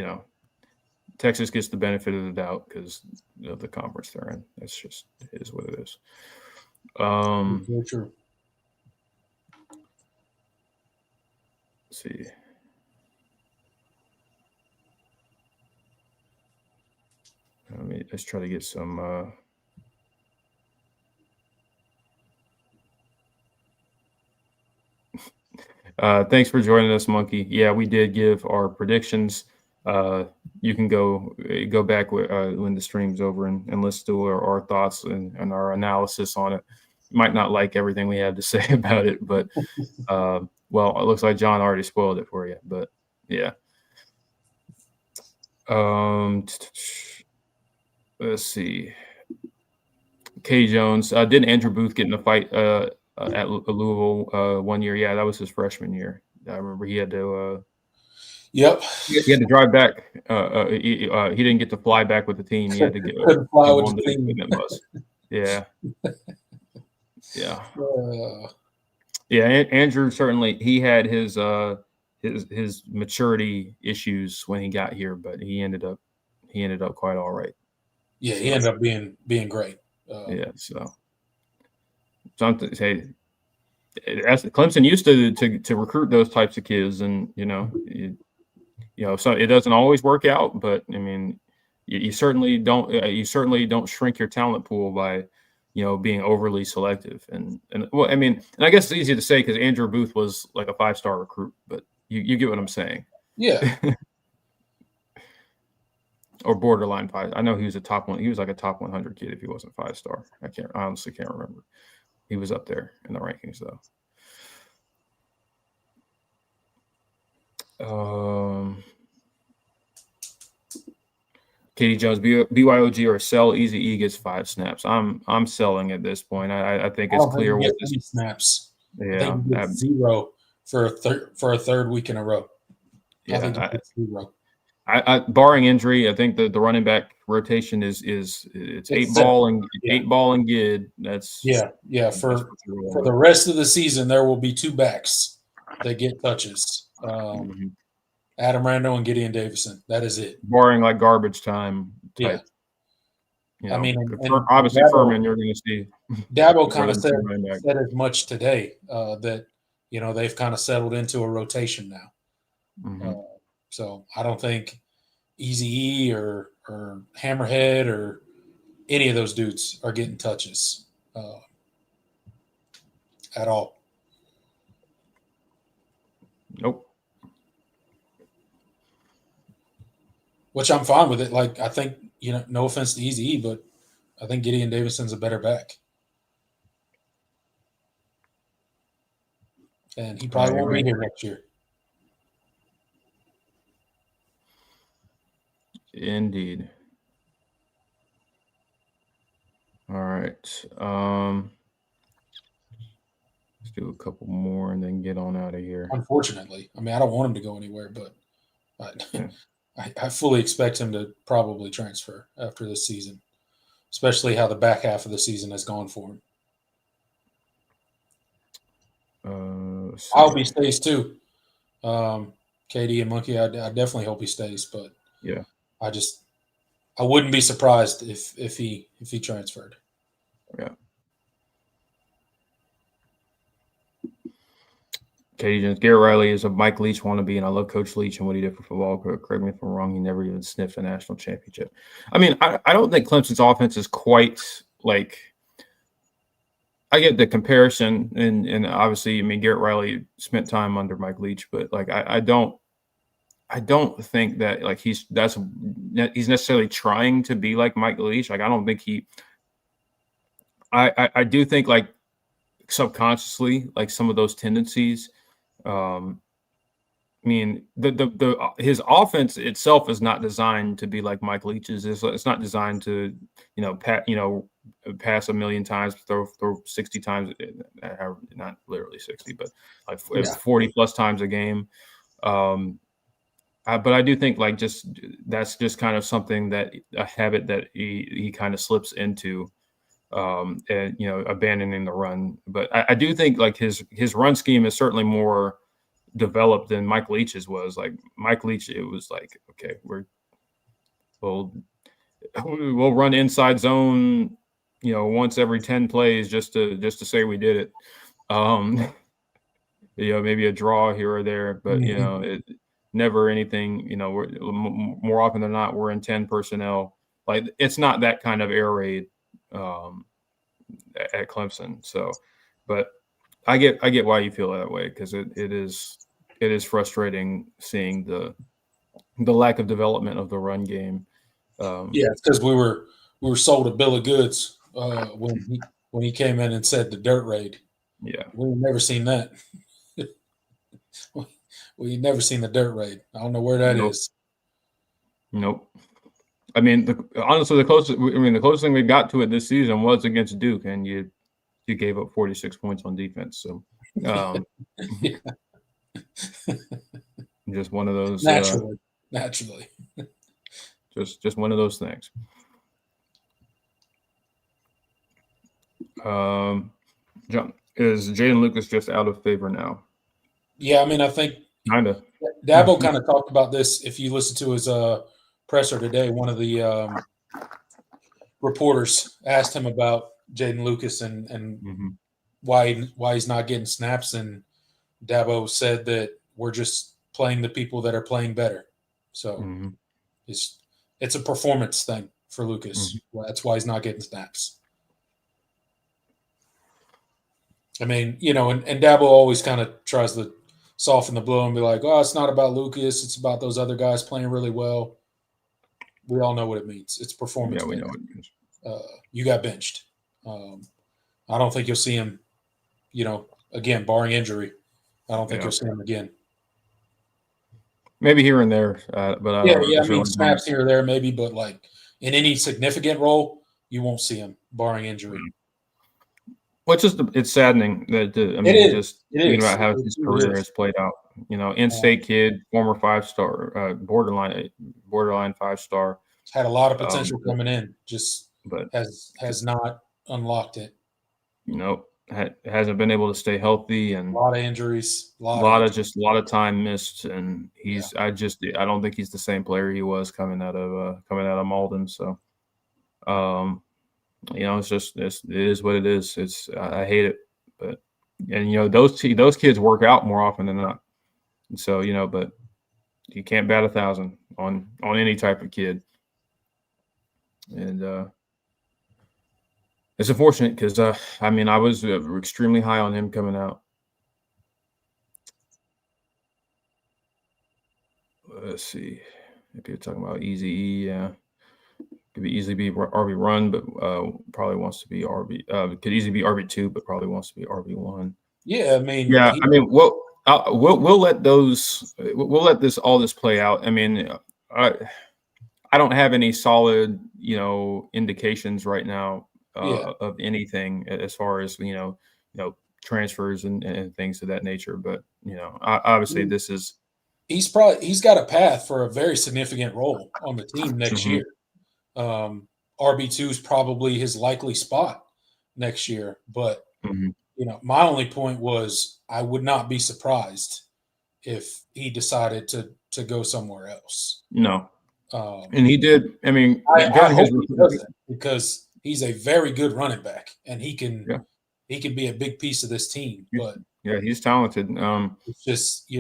Texas gets the benefit of the doubt because of the conference they're in. It's just it is what it is. Very true. Let's see. Let's try to get some. Thanks for joining us, Monkey. Yeah, we did give our predictions. You can go back when the stream's over and listen to our thoughts and our analysis on it. You might not like everything we have to say about it, but well, it looks like John already spoiled it for you. But yeah. Let's see. K. Jones. Didn't Andrew Booth get in a fight at Louisville 1 year? Yeah, that was his freshman year. I remember he had to. Yep. He had to drive back. He didn't get to fly back with the team. He had to fly with the team. Bus. Yeah. Yeah. Yeah. Andrew certainly he had his maturity issues when he got here, but he ended up quite all right. Yeah, he ended up being great. Yeah. So something say. Clemson used to recruit those types of kids, and so it doesn't always work out, but I mean, you certainly don't shrink your talent pool by, being overly selective. And well, I mean, and I guess it's easy to say because Andrew Booth was like a 5-star recruit, but you get what I'm saying. Yeah. Or borderline 5. I know he was a top one. He was like a top 100 kid if he wasn't 5-star. I honestly can't remember. He was up there in the rankings though. Katie Jones, BYOG or sell. Easy E gets 5 snaps. I'm selling at this point. I think it's clear what this snaps. Yeah, I think 0 for a third week in a row. Yeah, I think it's 0. Barring injury, I think the running back rotation is it's 8 ball and good. That's for the rest of the season there will be 2 backs that get touches. Adam Rando and Gideon Davison. That is it. Barring like garbage time type. Yeah. I mean, obviously Furman, you're going to see. Dabo kind of said as much today that they've kind of settled into a rotation now. Mm-hmm. So I don't think Easy E or Hammerhead or any of those dudes are getting touches at all. Nope. Which I'm fine with it. Like, I think, no offense to Easy E, but I think Gideon Davison's a better back. And he probably won't be here next year. Indeed. All right. Let's do a couple more and then get on out of here. Unfortunately. I mean, I don't want him to go anywhere, but I fully expect him to probably transfer after this season, especially how the back half of the season has gone for him. I hope he stays too. KD and Monkey, I definitely hope he stays, but yeah, I wouldn't be surprised if he transferred. Yeah. Katie Jones, Garrett Riley is a Mike Leach wannabe, and I love Coach Leach and what he did for football. Correct me if I'm wrong. He never even sniffed a national championship. I mean, I don't think Clemson's offense is quite like I get the comparison, and obviously, I mean, Garrett Riley spent time under Mike Leach, but like I don't think that like he's necessarily trying to be like Mike Leach. Like I don't think he. I do think like subconsciously, like some of those tendencies. I mean, his offense itself is not designed to be like Mike Leach's. It's not designed to, pass a million times, throw 60 times, not literally 60, but like 40 plus times a game. But I do think like that's just kind of something that a habit that he kind of slips into, and abandoning the run. But I do think like his run scheme is certainly more developed than Mike Leach's was. Like Mike Leach, it was like, okay, we'll run inside zone, once every 10 plays just to say we did it. Maybe a draw here or there, but it never anything. We're more often than not we're in 10 personnel. Like it's not that kind of air raid at Clemson. So, but I get why you feel that way, because it is frustrating seeing the lack of development of the run game. It's because we were sold a bill of goods when he came in and said the dirt raid. Yeah, we've never seen that. We've never seen the dirt raid. I don't know where that is. Nope. I mean, honestly, the closest thing we got to it this season was against Duke, and you gave up 46 points on defense. So, just one of those naturally. Just one of those things. John, is Jaden Lucas just out of favor now? Yeah, I mean, I think kind of. Dabo kind of talked about this. If you listen to his presser today, one of the reporters asked him about Jaden Lucas and why he's not getting snaps, and Dabo said that we're just playing the people that are playing better. So it's a performance thing for Lucas. That's why he's not getting snaps. I mean, and Dabo always kind of tries to soften the blow and be like, oh, it's not about Lucas. It's about those other guys playing really well. We all know what it means. It's performance. Yeah, we know what it means. You got benched. I don't think you'll see him, again, barring injury. I don't think you'll see him again. Maybe here and there, but I mean, snaps here or there maybe, but like in any significant role, you won't see him barring injury. Well, it's saddening that thinking about how his career has played out. In-state kid, former 5-star, borderline 5-star. Had a lot of potential coming in, but has not unlocked it. Hasn't been able to stay healthy, and a lot of injuries, a lot of time missed, and I don't think he's the same player he was coming out of Malden. So, it is what it is. I hate it, but those kids work out more often than not, and so but you can't bat 1,000 on any type of kid, and it's unfortunate because I was extremely high on him coming out. Let's see, if you're talking about Easy E, yeah. Could easily be RB run, but probably wants to be RB. Could easily be RB2, but probably wants to be RB1. Yeah, I mean, we'll let all this play out. I mean, I don't have any solid, indications right now of anything as far as transfers and things of that nature. But obviously, this is he's got a path for a very significant role on the team next year. RB2 is probably his likely spot next year. But, my only point was I would not be surprised if he decided to go somewhere else. No. And he did. I mean, I hope he doesn't, because he's a very good running back, and he can be a big piece of this team. But he's talented. It's just,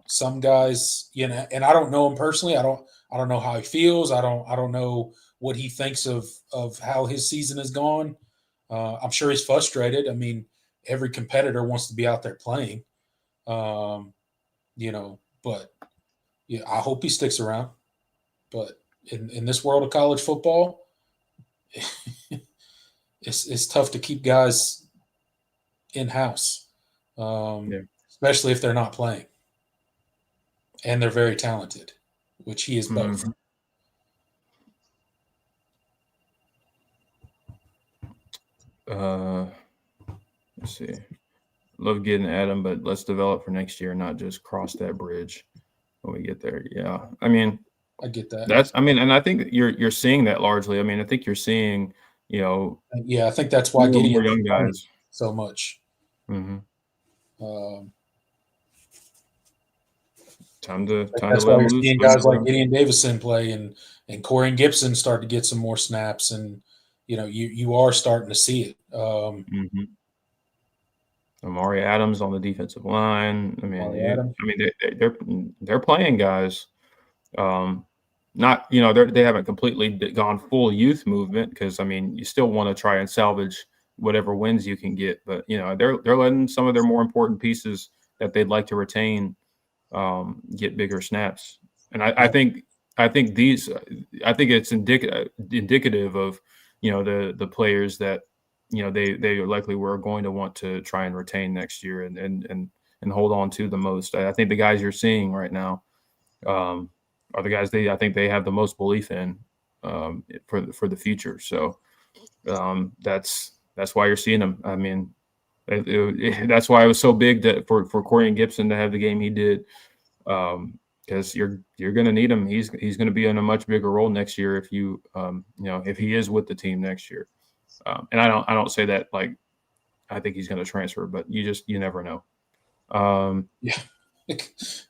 some guys, and I don't know him personally. I don't know how he feels. I don't know what he thinks of how his season has gone. I'm sure he's frustrated. I mean, every competitor wants to be out there playing, but yeah, I hope he sticks around. But in this world of college football, it's tough to keep guys in house, especially if they're not playing, and they're very talented, which he is both. Let's see. Love getting at him, but let's develop for next year, not just cross that bridge when we get there. Yeah, I mean, I get that. And I think you're seeing that largely. I mean, I think you're seeing, I think that's why more young guys so much. Mm-hmm. Time that's to why let you're loose. seeing guys like Gideon Davison play and Corey Gibson start to get some more snaps, and you are starting to see it. Amari Adams on the defensive line. I mean, they're playing guys. Not they haven't completely gone full youth movement, because I mean you still want to try and salvage whatever wins you can get, but they're letting some of their more important pieces that they'd like to retain get bigger snaps. And I think it's indicative of the players that they likely were going to want to try and retain next year and hold on to the most. I think the guys you're seeing right now are the guys I think they have the most belief in for the future. So that's why you're seeing them. I mean, that's why it was so big for Corey and Gibson to have the game he did, because you're going to need him. He's going to be in a much bigger role next year if if he is with the team next year. And I don't say that like I think he's going to transfer, but you never know.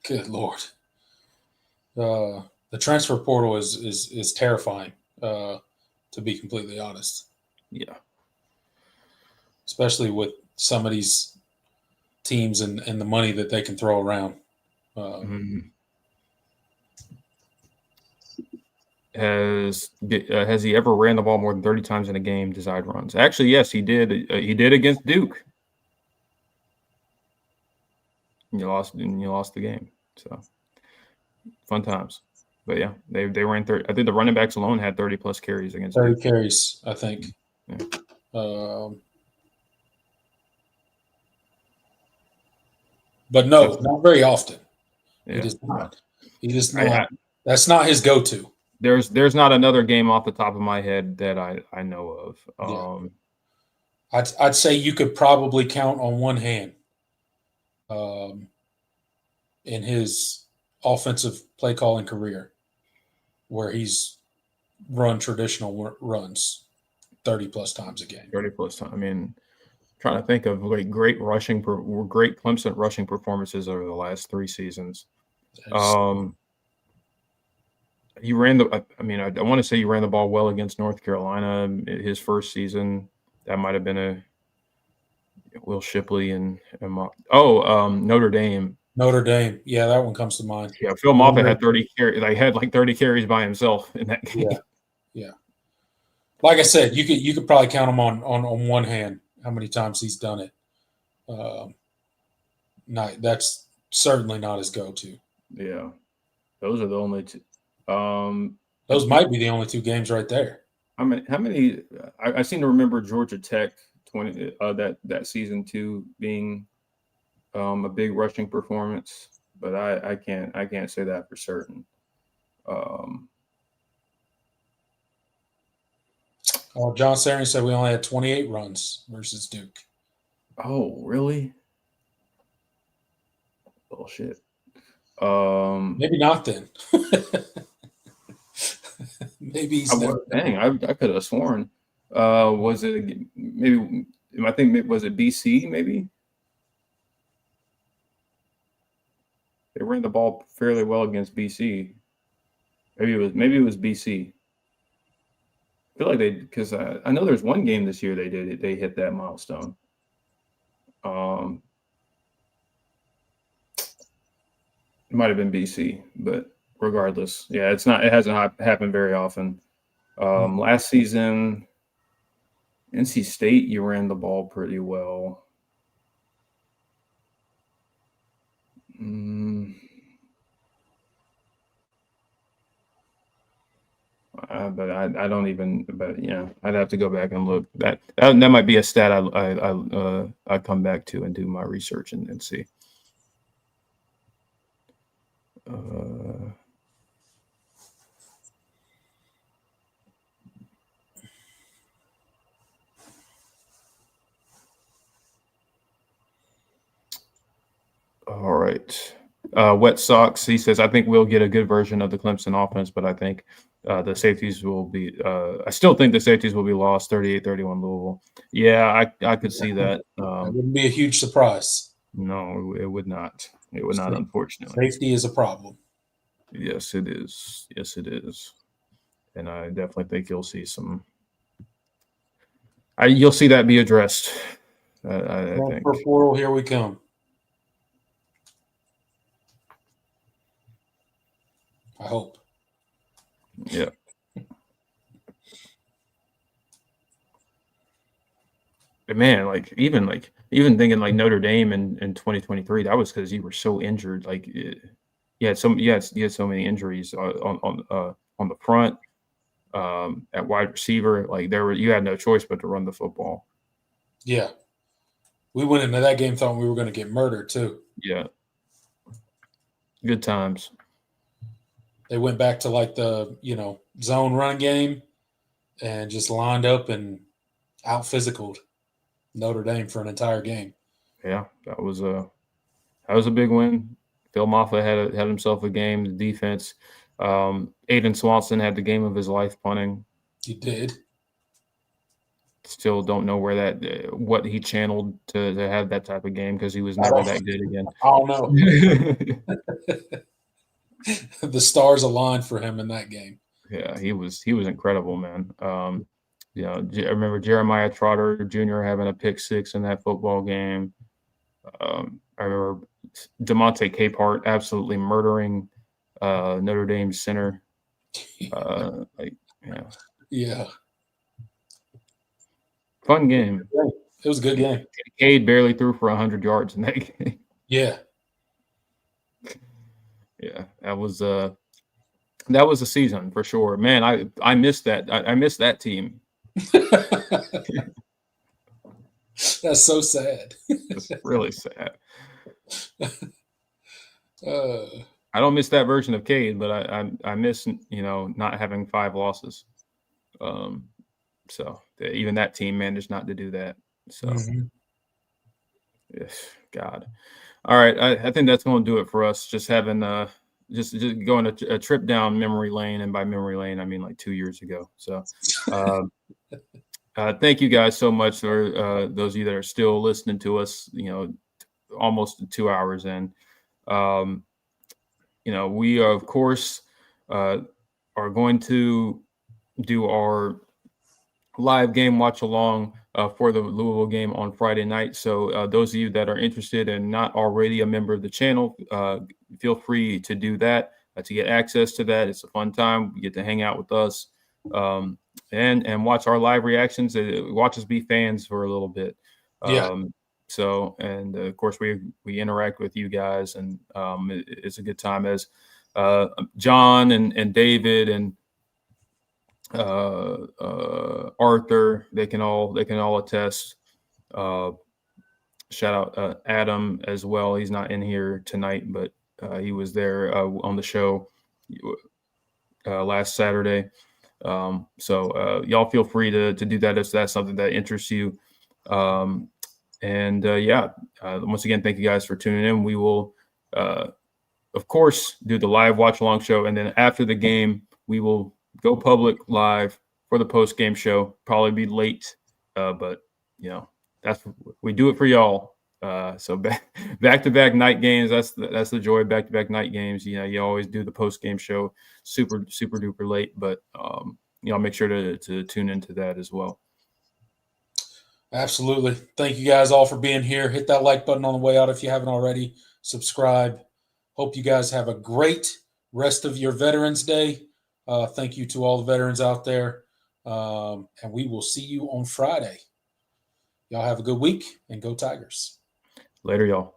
Good Lord. The transfer portal is terrifying, to be completely honest. Yeah. Especially with some of these teams and the money that they can throw around. Has he ever ran the ball more than 30 times in a game, design runs? Actually, yes, he did. He did against Duke. And you lost the game. So fun times. But yeah, they ran 30. I think the running backs alone had 30 plus carries against 30 Duke. carries, I think. Yeah. But no, not very often. Yeah. He does not. He does not. That's not his go-to. There's not another game off the top of my head that I know of. I'd say you could probably count on one hand in his offensive play calling career where he's run traditional runs 30 plus times a game. 30 plus times. I mean, trying to think of like great Clemson rushing performances over the last 3 seasons. You ran I want to say you ran the ball well against North Carolina his first season. That might have been a Will Shipley and Notre Dame. Notre Dame. Yeah, that one comes to mind. Yeah, Phil Moffitt had 30 carries. Like had like 30 carries by himself in that game. Yeah. Like I said, you could probably count him on one hand how many times he's done it. That's certainly not his go-to. Yeah, those are the only two. Those might be the only 2 games right there. How many? I seem to remember Georgia Tech 20 that season 2 being a big rushing performance, but I can't say that for certain. John Saring said we only had 28 runs versus Duke. Oh, really? Bullshit. Maybe not then. Maybe he's I could have sworn. Was it maybe? I think was it BC? Maybe they ran the ball fairly well against BC. Maybe it was BC. I feel like because I know there's one game this year they hit that milestone. It might have been BC, but regardless, yeah, it hasn't happened very often. Last season, NC State, you ran the ball pretty well. But I don't even. But yeah, I'd have to go back and look. That might be a stat I come back to and do my research and see. All right. Wet Sox, he says, I think we'll get a good version of the Clemson offense, but I think the safeties will be I still think the safeties will be lost 38-31 Louisville. Yeah, I could see that. That wouldn't be a huge surprise. No, it would not. It would not, unfortunately. Safety is a problem. Yes, it is. Yes, it is. And I definitely think you'll see some. You'll see that be addressed. I think. For portal, here we come. I hope. Yeah. But man, even thinking like Notre Dame in 2023, that was because you were so injured. Like you had so many injuries on the front, at wide receiver. Like you had no choice but to run the football. Yeah, we went into that game thought we were going to get murdered too. Yeah, good times. They went back to like the zone run game, and just lined up and out physicaled Notre Dame for an entire game. Yeah, that was a big win. Phil Maffa had himself a game. The defense, Aiden Swanson had the game of his life punting. He did. Still don't know what he channeled to have that type of game, because he was never that good again. I don't know. The stars aligned for him in that game. Yeah, he was incredible, man. I remember Jeremiah Trotter Jr. having a pick six in that football game. I remember DeMonte Capehart absolutely murdering Notre Dame center. Yeah. Fun game. It was a good game. Cade barely threw for 100 yards in that game. Yeah. Yeah, that was a season for sure. Man, I missed that. I missed that team. That's so sad. It's really sad. I don't miss that version of Cade, but I miss not having 5 losses. So even that team managed not to do that. So, yes, God. All right, I think that's going to do it for us. Just having just going a trip down memory lane, and by memory lane I mean like 2 years ago. So, thank you guys so much for those of you that are still listening to us. Almost 2 hours in. We of course are going to do our live game watch along for the Louisville game on Friday night. So those of you that are interested and not already a member of the channel, feel free to do that to get access to that. It's a fun time. You get to hang out with us and watch our live reactions. Watch us be fans for a little bit. So, and of course we interact with you guys, and it's a good time as John and David and Arthur, they can all attest. Shout out Adam as well. He's not in here tonight, but he was there on the show last Saturday. So y'all feel free to do that if that's something that interests you. Once again, thank you guys for tuning in. We will of course do the live watch along show, and then after the game we will go public live for the post-game show. Probably be late, but we do it for y'all. So back-to-back night games. That's the joy of back-to-back night games. You always do the post-game show super duper late, but make sure to tune into that as well. Absolutely. Thank you guys all for being here. Hit that like button on the way out if you haven't already. Subscribe. Hope you guys have a great rest of your Veterans Day. Thank you to all the veterans out there. And we will see you on Friday. Y'all have a good week and go Tigers. Later, y'all.